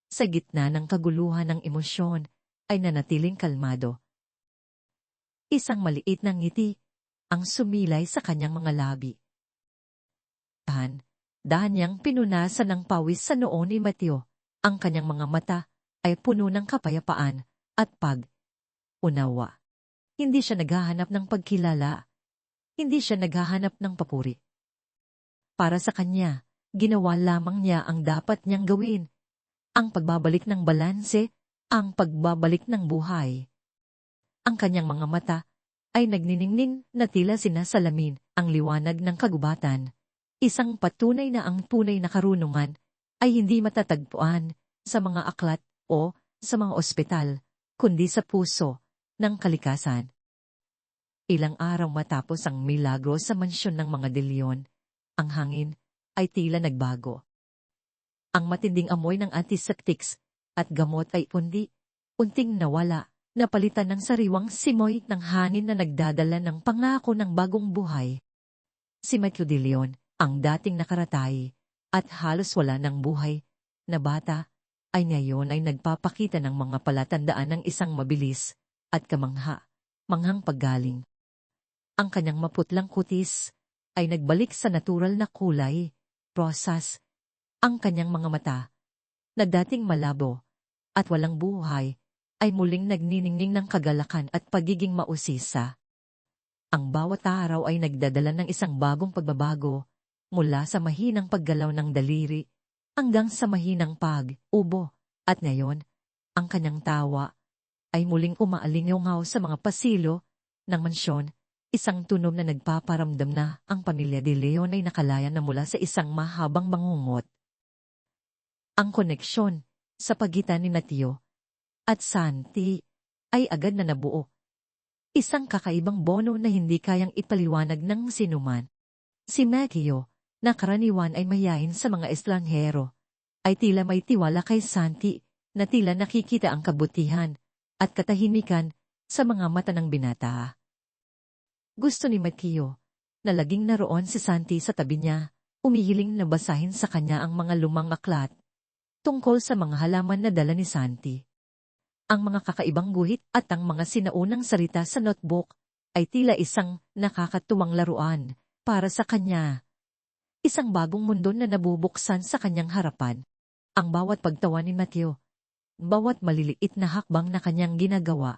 A: sa gitna ng kaguluhan ng emosyon, ay nanatiling kalmado. Isang maliit na ngiti ang sumilay sa kanyang mga labi. Dahan niyang pinunasan ng pawis sa noo ni Mateo. Ang kanyang mga mata ay puno ng kapayapaan at pag-unawa. Hindi siya naghahanap ng pagkilala. Hindi siya naghahanap ng papuri. Para sa kanya, ginawa lamang niya ang dapat niyang gawin. Ang pagbabalik ng balanse, ang pagbabalik ng buhay. Ang kanyang mga mata ay nagniningning na tila sinasalamin ang liwanag ng kagubatan. Isang patunay na ang tunay na karunungan ay hindi matatagpuan sa mga aklat o sa mga ospital, kundi sa puso ng kalikasan. Ilang araw matapos ang milagro sa mansyon ng mga De Leon, ang hangin ay tila nagbago. Ang matinding amoy ng antiseptics at gamot ay unting nawala, napalitan ng sariwang simoy ng hangin na nagdadala ng pangako ng bagong buhay. Si Mateo De Leon, ang dating nakaratay at halos wala ng buhay na bata, ay ngayon ay nagpapakita ng mga palatandaan ng isang mabilis at manghang paggaling. Ang kanyang maputlang kutis ay nagbalik sa natural na kulay, rosas. Ang kanyang mga mata, na dating malabo at walang buhay, ay muling nagniningning ng kagalakan at pagiging mausisa. Ang bawat araw ay nagdadala ng isang bagong pagbabago, mula sa mahinang paggalaw ng daliri, hanggang sa mahinang pag-ubo, at ngayon, ang kanyang tawa ay muling umaalingaw sa mga pasilyo ng mansyon, isang tunog na nagpaparamdam na ang pamilya De Leon ay nakalayan na mula sa isang mahabang bangungot. Ang koneksyon sa pagitan ni Mateo at Santi ay agad na nabuo. Isang kakaibang bono na hindi kayang ipaliwanag ng sinuman. Si Mateo, na karaniwan ay mayayain sa mga estranghero, ay tila may tiwala kay Santi na tila nakikita ang kabutihan at katahimikan sa mga mata ng binata. Gusto ni Mateo na laging naroon si Santi sa tabi niya, umihiling na basahin sa kanya ang mga lumang aklat tungkol sa mga halaman na dala ni Santi. Ang mga kakaibang guhit at ang mga sinaunang salita sa notebook ay tila isang nakakatuwang laruan para sa kanya. Isang bagong mundo na nabubuksan sa kanyang harapan. Ang bawat pagtawa ni Mateo, bawat maliliit na hakbang na kanyang ginagawa,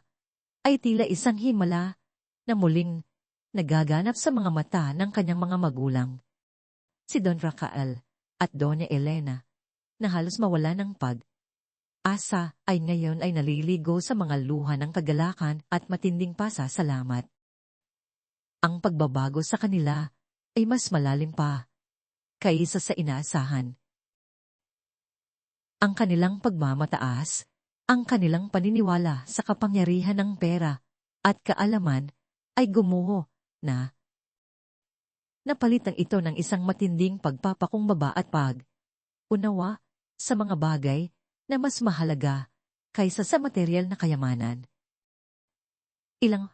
A: ay tila isang himala na muling nagaganap sa mga mata ng kanyang mga magulang. Si Don Rafael at Doña Elena, na halos mawala ng pag-asa, ay ngayon ay naliligo sa mga luha ng kagalakan at matinding pasasalamat. Ang pagbabago sa kanila ay mas malalim pa kaysa sa inaasahan. Ang kanilang pagmamataas, ang kanilang paniniwala sa kapangyarihan ng pera at kaalaman ay gumuho na napalitan ito ng isang matinding pagpapakumbaba at pag-unawa sa mga bagay na mas mahalaga kaysa sa material na kayamanan. Ilang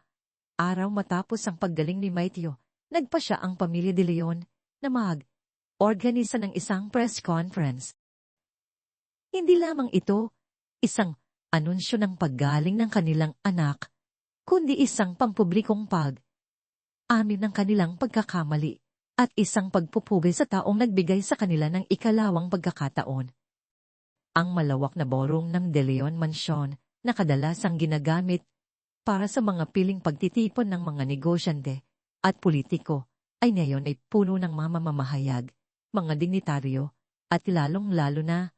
A: araw matapos ang paggaling ni Mateo, nagpa siya ang pamilya De Leon na mag-organisa ng isang press conference. Hindi lamang ito isang anunsyo ng paggaling ng kanilang anak, kundi isang pampublikong amin ng kanilang pagkakamali at isang pagpupugay sa taong nagbigay sa kanila ng ikalawang pagkakataon. Ang malawak na ballroom ng De Leon Mansion na kadalasang ginagamit para sa mga piling pagtitipon ng mga negosyante at politiko ay ngayon ay puno ng mamamahayag, mga dignitaryo, at lalong-lalo na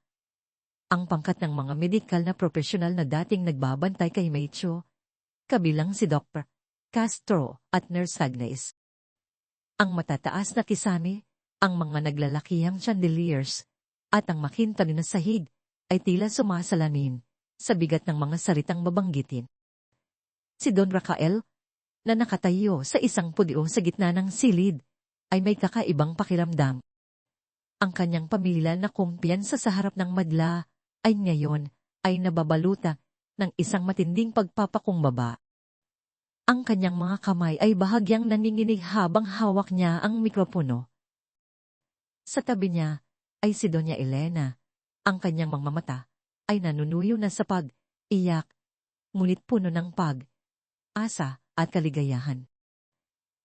A: ang pangkat ng mga medikal na profesional na dating nagbabantay kay Meityo, kabilang si Dr. Castro at Nurse Agnes. Ang matataas na kisame, ang mga naglalakihang chandeliers, at ang makintab na sahig ay tila sumasalamin sa bigat ng mga salitang babanggitin. Si Don Rafael, na nakatayo sa isang pudio sa gitna ng silid, ay may kakaibang pakiramdam. Ang kanyang pamilya na kumpiyansa sa harap ng madla ay ngayon ay nababaluta ng isang matinding pagpapakumbaba. Ang kanyang mga kamay ay bahagyang nanginginig habang hawak niya ang mikropono. Sa tabi niya ay si Doña Elena. Ang kanyang mga mata ay nanunuyo na sa pag-iyak, ngunit puno ng pag-asa at kaligayahan.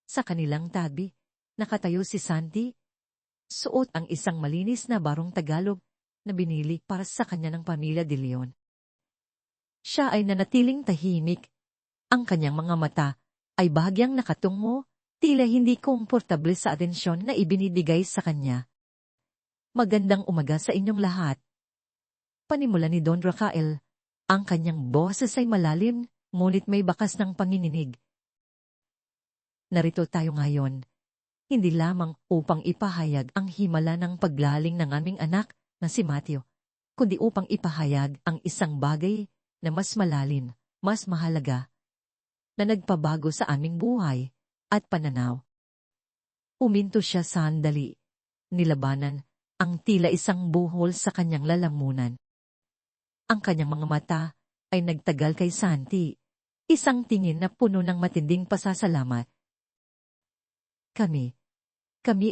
A: Sa kanilang tabi, nakatayo si Santi, suot ang isang malinis na barong Tagalog na binili para sa kanya ng pamilya de Leon. Siya ay nanatiling tahimik. Ang kanyang mga mata ay bahagyang nakatungo, tila hindi komportable sa atensyon na ibinibigay sa kanya. Magandang umaga sa inyong lahat. Panimula ni Don Rafael, ang kanyang boses ay malalim, ngunit may bakas ng panginginig. Narito tayo ngayon, hindi lamang upang ipahayag ang himala ng paglaling ng aming anak na si Matthew, kundi upang ipahayag ang isang bagay na mas malalim, mas mahalaga, na nagpabago sa aming buhay at pananaw. Uminto siya sandali, nilabanan ang tila isang buhol sa kanyang lalamunan. Ang kanyang mga mata ay nagtagal kay Santi, isang tingin na puno ng matinding pasasalamat. Kami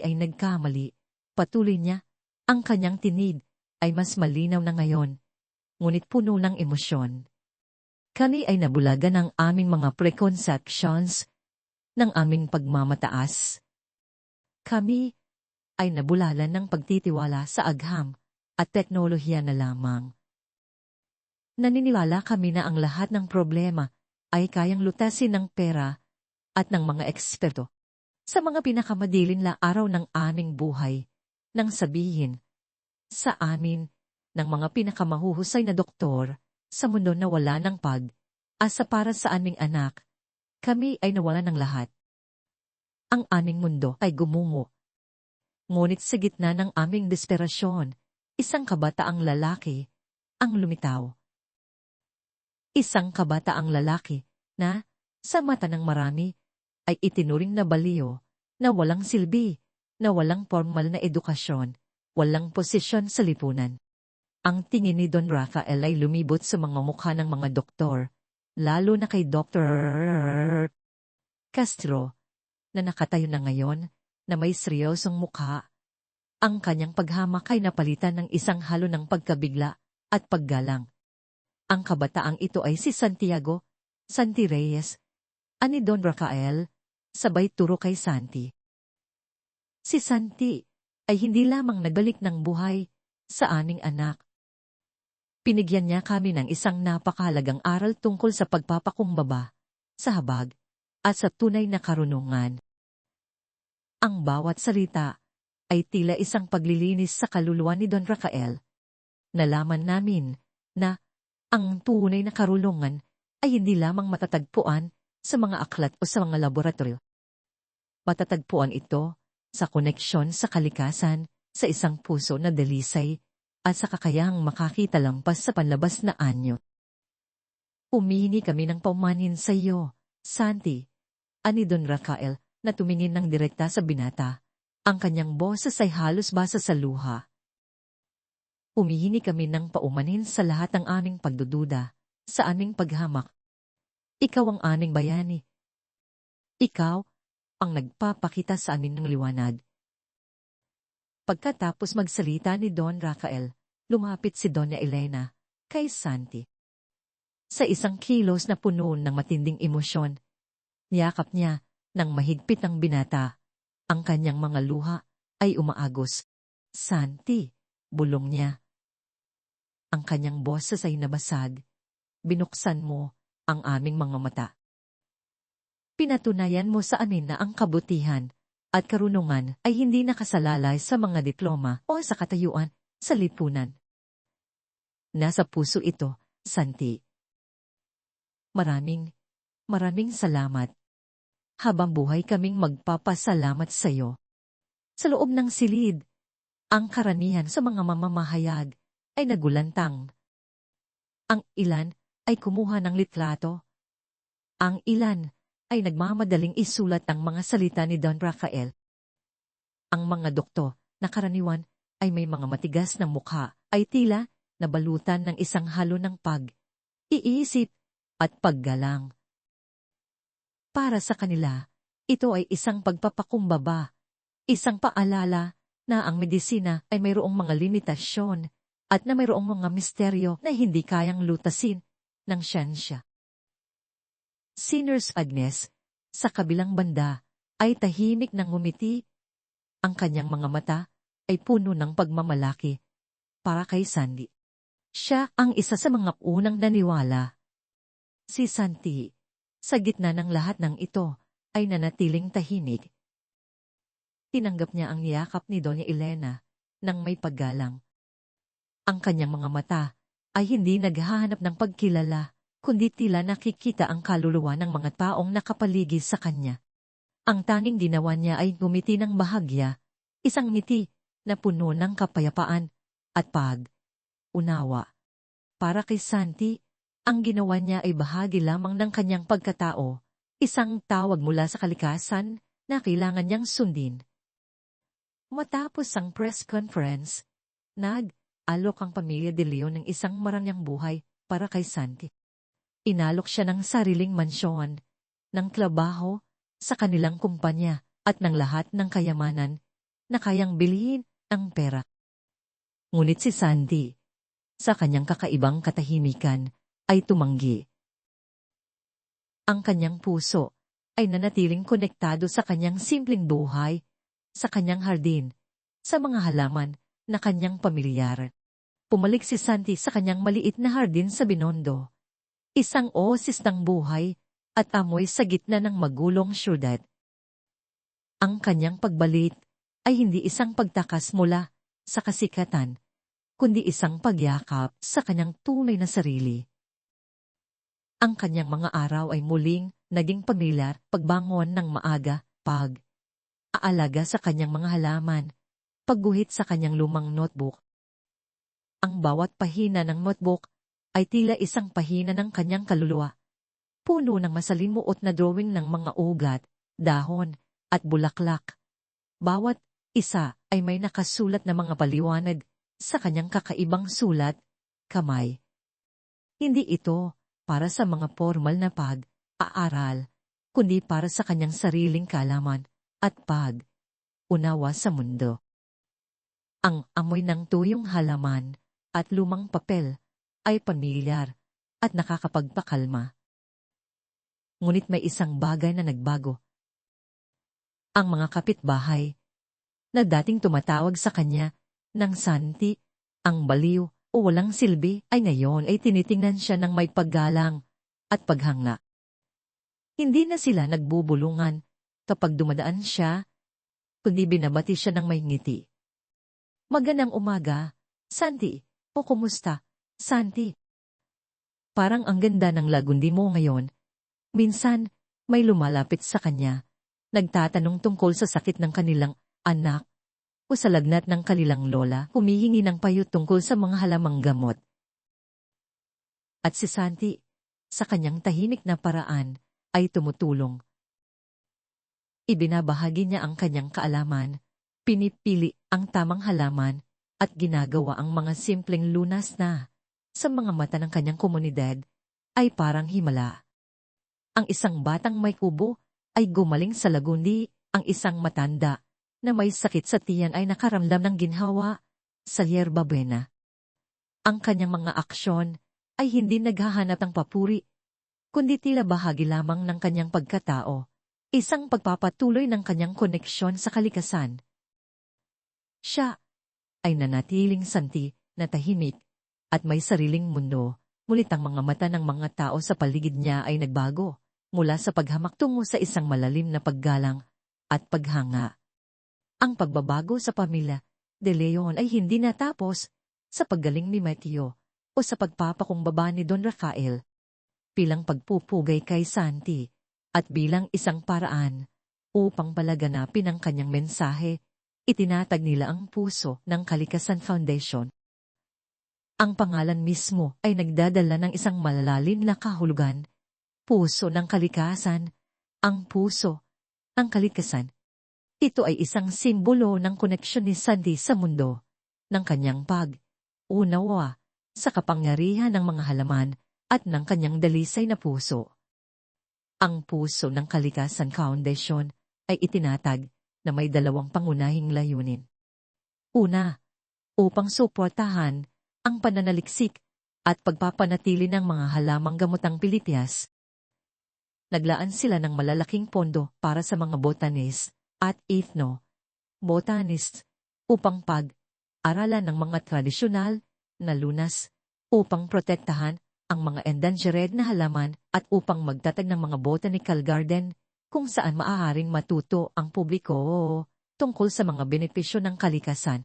A: ay nagkamali, patuloy niya, ang kanyang tinig ay mas malinaw na ngayon, ngunit puno ng emosyon. Kami ay nabulaga ng aming mga preconceptions, ng aming pagmamataas. Kami ay nabulalan ng pagtitiwala sa agham at teknolohiya na lamang. Naniniwala kami na ang lahat ng problema ay kayang lutasin ng pera at ng mga eksperto. Sa mga pinakamadilim na araw ng aming buhay, nang sabihin sa amin ng mga pinakamahuhusay na doktor sa mundo na wala ng pag-asa para sa aming anak, kami ay nawalan ng lahat. Ang aming mundo ay gumungo. Ngunit sa gitna ng aming desperasyon, isang kabataang lalaki ang lumitaw. Isang kabataang lalaki na, sa mata ng marami, ay itinuring na baliw, na walang silbi, na walang formal na edukasyon, walang posisyon sa lipunan. Ang tingin ni Don Rafael ay lumibot sa mga mukha ng mga doktor, lalo na kay Dr. Castro, na nakatayo na ngayon, na may seryosong mukha. Ang kanyang paghamak ay napalitan ng isang halo ng pagkabigla at paggalang. Ang kabataang ito ay si Santiago Santi Reyes, ani Don Rafael, sabay turo kay Santi. Si Santi ay hindi lamang nagbalik ng buhay sa aming anak. Pinigyan niya kami ng isang napakahalagang aral tungkol sa pagpapakumbaba, sa habag, at sa tunay na karunungan. Ang bawat salita ay tila isang paglilinis sa kaluluwa ni Don Rafael. Nalaman namin na ang tunay na karunungan ay hindi lamang matatagpuan sa mga aklat o sa mga laboratorio. Matatagpuan ito sa koneksyon sa kalikasan, sa isang puso na dalisay, at sa kakayahang makakita lampas sa panlabas na anyo. Humihingi kami ng paumanin sa iyo, Santi, ani Don Rafael, na tumingin ng direkta sa binata. Ang kanyang boses ay halos basa sa luha. Humihingi kami ng paumanin sa lahat ng aming pagdududa, sa aming paghamak. Ikaw ang aming bayani. Ikaw ang nagpapakita sa amin ng liwanag. Pagkatapos magsalita ni Don Rafael, Lumapit si Doña Elena kay Santi. Sa isang kilos na puno ng matinding emosyon, niyakap niya ng mahigpit ang binata. Ang kanyang mga luha ay umaagos. Santi, bulong niya. Ang kanyang boses ay nabasag. Binuksan mo ang aming mga mata. Pinatunayan mo sa amin na ang kabutihan at karunungan ay hindi nakasalalay sa mga diploma o sa katayuan sa lipunan. Nasa puso ito, Santi. Maraming salamat. Habang buhay kaming magpapasalamat sa iyo. Sa loob ng silid, ang karamihan sa mga mamamahayag ay nagulantang. Ang ilan ay kumuha ng litrato. Ang ilan ay nagmamadaling isulat ang mga salita ni Don Rafael. Ang mga doktor na karaniwan ay may mga matigas na mukha ay tila nabalutan ng isang halo ng pag-iisip at paggalang. Para sa kanila, ito ay isang pagpapakumbaba, isang paalala na ang medisina ay mayroong mga limitasyon at na mayroong mga misteryo na hindi kayang lutasin ng siyensya. Si Nurse Agnes, sa kabilang banda, ay tahimik nang ngumiti. Ang kanyang mga mata ay puno ng pagmamalaki para kay Sandy. Siya ang isa sa mga unang naniwala. Si Santi, sa gitna ng lahat ng ito, ay nanatiling tahimik. Tinanggap niya ang yakap ni Doña Elena nang may paggalang. Ang kanyang mga mata ay hindi naghahanap ng pagkilala, kundi tila nakikita ang kaluluwa ng mga taong nakapaligid sa kanya. Ang tanging ginawa niya ay ngumiti ng bahagya, isang ngiti na puno ng kapayapaan at pag-unawa. Para kay Santi, ang ginawa niya ay bahagi lamang ng kanyang pagkatao, isang tawag mula sa kalikasan na kailangan niyang sundin. Matapos ang press conference, nag-alok ang pamilya de Leon ng isang maranyang buhay para kay Santi. Inalok siya ng sariling mansyon, ng trabaho, sa kanilang kumpanya at ng lahat ng kayamanan na kayang bilhin ang pera. Ngunit si Santi, sa kanyang kakaibang katahimikan, ay tumanggi. Ang kanyang puso ay nanatiling konektado sa kanyang simpleng buhay, sa kanyang hardin, sa mga halaman na kanyang pamilyar. Pumalik si Santi sa kanyang maliit na hardin sa Binondo, isang oasis ng buhay at amoy sa gitna ng magulong syudad. Ang kanyang pagbalik ay hindi isang pagtakas mula sa kasikatan, kundi isang pagyakap sa kanyang tunay na sarili. Ang kanyang mga araw ay muling naging pamilyar, pagbangon ng maaga, pag-aalaga sa kanyang mga halaman, pagguhit sa kanyang lumang notebook. Ang bawat pahina ng notebook ay tila isang pahina ng kanyang kaluluwa, puno ng masalimuot na drawing ng mga ugat, dahon, at bulaklak. Bawat isa ay may nakasulat na mga paliwanag sa kanyang kakaibang sulat, kamay. Hindi ito para sa mga formal na pag-aaral, kundi para sa kanyang sariling kaalaman at pag-unawa sa mundo. Ang amoy ng tuyong halaman at lumang papel ay pamilyar at nakakapagpakalma. Ngunit may isang bagay na nagbago. Ang mga kapitbahay, na dating tumatawag sa kanya ng Santi, ang baliw, o walang silbi ay ngayon ay tinitingnan siya ng may paggalang at paghanga. Hindi na sila nagbubulungan kapag dumadaan siya, kundi binabati siya ng may ngiti. Magandang umaga, Santi, o kumusta, Santi? Parang ang ganda ng lagundi mo ngayon. Minsan, may lumalapit sa kanya, nagtatanong tungkol sa sakit ng kanilang anak, o sa lagnat ng kanilang lola, humihingi ng payo tungkol sa mga halamang gamot. At si Santi, sa kanyang tahimik na paraan, ay tumutulong. Ibinabahagi niya ang kanyang kaalaman, pinipili ang tamang halaman, at ginagawa ang mga simpleng lunas na, sa mga mata ng kanyang komunidad, ay parang himala. Ang isang batang may kubo ay gumaling sa lagundi, ang isang matanda na may sakit sa tiyan ay nakaramdam ng ginhawa sa yerba buena. Ang kanyang mga aksyon ay hindi naghahanap ng papuri, kundi tila bahagi lamang ng kanyang pagkatao, isang pagpapatuloy ng kanyang koneksyon sa kalikasan. Siya ay nanatiling santi na tahimik at may sariling mundo, ngunit ang mga mata ng mga tao sa paligid niya ay nagbago mula sa paghamak tungo sa isang malalim na paggalang at paghanga. Ang pagbabago sa pamilya de Leon ay hindi natapos sa paggaling ni Mateo o sa pagpapakumbaba ni Don Rafael. Bilang pagpupugay kay Santi at bilang isang paraan upang palaganapin ang kanyang mensahe, itinatag nila ang puso ng Kalikasan Foundation. Ang pangalan mismo ay nagdadala ng isang malalalim na kahulugan, puso ng kalikasan, ang puso ng kalikasan. Ito ay isang simbolo ng koneksyon ni Santi sa mundo, ng kanyang pag-unawa sa kapangyarihan ng mga halaman at ng kanyang dalisay na puso. Ang puso ng Kalikasan Foundation ay itinatag na may dalawang pangunahing layunin. Una, upang suportahan ang pananaliksik at pagpapanatili ng mga halamang gamotang Pilipinas. Naglaan sila ng malalaking pondo para sa mga botanist at ethno-botanists upang pag-aralan ng mga tradisyonal na lunas, upang protektahan ang mga endangered na halaman at upang magtatag ng mga botanical garden kung saan maaaring matuto ang publiko tungkol sa mga benepisyo ng kalikasan.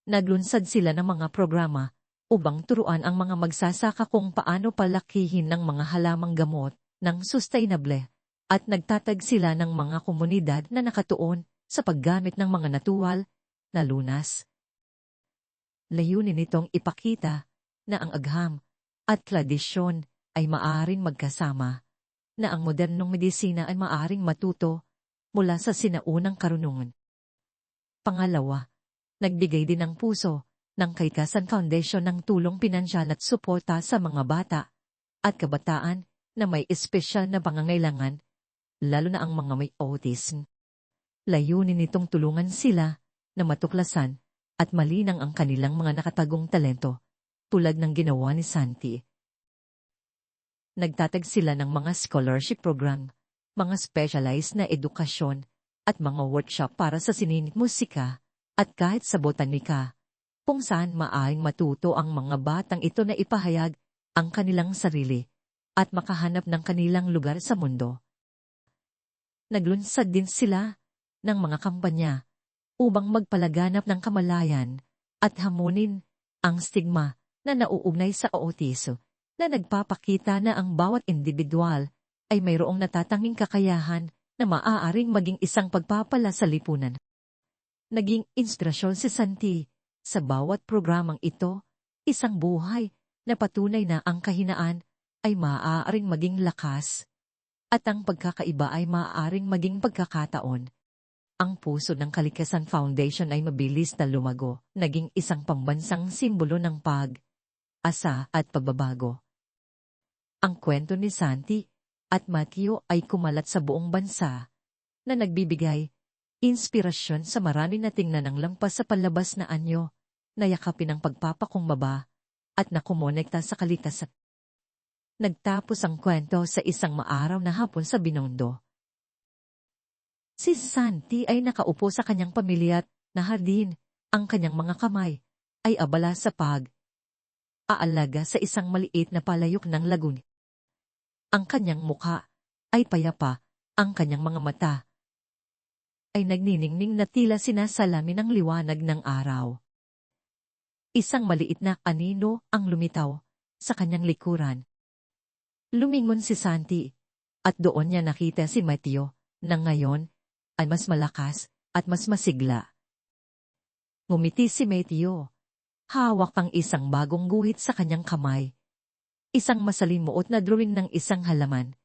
A: Naglunsad sila ng mga programa upang turuan ang mga magsasaka kung paano palakihin ng mga halamang gamot ng sustainable at nagtatag sila ng mga komunidad na nakatuon sa paggamit ng mga natural na lunas. Layunin nitong ipakita na ang agham at tradisyon ay maaaring magkasama, na ang modernong medisina ay maaaring matuto mula sa sinaunang karunungan. Pangalawa, nagbigay din ng puso ng Kalikasan Foundation ng tulong pinansyal at suporta sa mga bata at kabataan na may espesyal na pangangailangan, lalo na ang mga may autism. Layunin nitong tulungan sila na matuklasan at malinang ang kanilang mga nakatagong talento, tulad ng ginawa ni Santi. Nagtatag sila ng mga scholarship program, mga specialized na edukasyon, at mga workshop para sa sining, musika, at kahit sa botanika, kung saan maaaring matuto ang mga batang ito na ipahayag ang kanilang sarili at makahanap ng kanilang lugar sa mundo. Naglunsad din sila ng mga kampanya upang magpalaganap ng kamalayan at hamunin ang stigma na nauugnay sa autism, na nagpapakita na ang bawat individual ay mayroong natatanging kakayahan na maaaring maging isang pagpapala sa lipunan. Naging inspirasyon si Santi sa bawat programang ito, isang buhay na patunay na ang kahinaan ay maaaring maging lakas at ang pagkakaiba ay maaaring maging pagkakataon. Ang puso ng Kalikasan Foundation ay mabilis na lumago, naging isang pambansang simbolo ng pag-asa at pagbabago. Ang kwento ni Santi at Mateo ay kumalat sa buong bansa, na nagbibigay inspirasyon sa marami na tingnan ang lampas sa palabas na anyo, na yakapin ang pagpapakumbaba at nakumonekta sa kalikasan. Nagtapos ang kwento sa isang maaraw na hapon sa Binondo. Si Santi ay nakaupo sa kanyang pamilyat na hardin, ang kanyang mga kamay ay abala sa pag-aalaga sa isang maliit na palayok ng lagun. Ang kanyang mukha ay payapa, ang kanyang mga mata ay nagniningning na tila sinasalamin ng liwanag ng araw. Isang maliit na anino ang lumitaw sa kanyang likuran. Lumingon si Santi at doon niya nakita si Mateo na ngayon ay mas malakas at mas masigla. Ngumiti si Mateo. Hawak ang isang bagong guhit sa kanyang kamay. Isang masalimuot na drawing ng isang halaman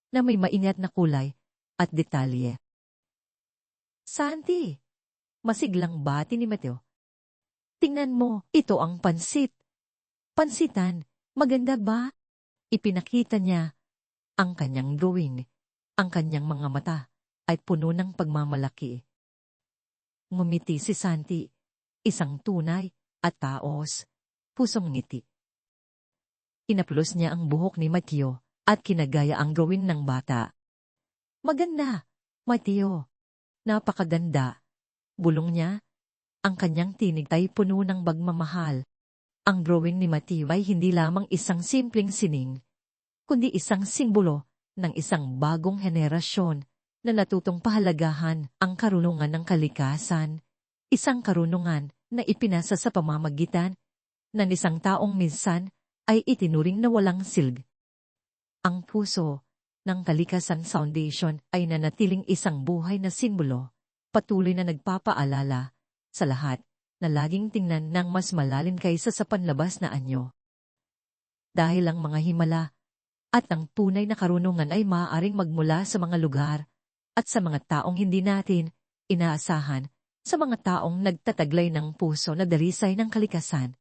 A: na may maingat na kulay at detalye. Santi, masiglang bati ni Mateo. Tingnan mo, ito ang pansit. Pansitan, maganda ba? Ipinakita niya ang kanyang drawing. Ang kanyang mga mata ay puno ng pagmamalaki. Ngumiti si Santi, isang tunay at taos pusong ngiti. Inaplos niya ang buhok ni Mateo at kinagaya ang gawin ng bata. Maganda, Mateo. Napakaganda. Bulong niya. Ang kanyang tinig ay puno ng pagmamahal. Ang drawing ni Mateo ay hindi lamang isang simpleng sining, kundi isang simbolo ng isang bagong henerasyon na natutong pahalagahan ang karunungan ng kalikasan, isang karunungan na ipinasa sa pamamagitan ng isang taong minsan ay itinuring na walang silbi. Ang puso ng Kalikasan Foundation ay nanatiling isang buhay na simbolo, patuloy na nagpapaalala sa lahat na laging tingnan ng mas malalim kaysa sa panlabas na anyo. Dahil ang mga himala at ang tunay na karunungan ay maaaring magmula sa mga lugar at sa mga taong hindi natin inaasahan, sa mga taong nagtataglay ng puso na dalisay ng kalikasan.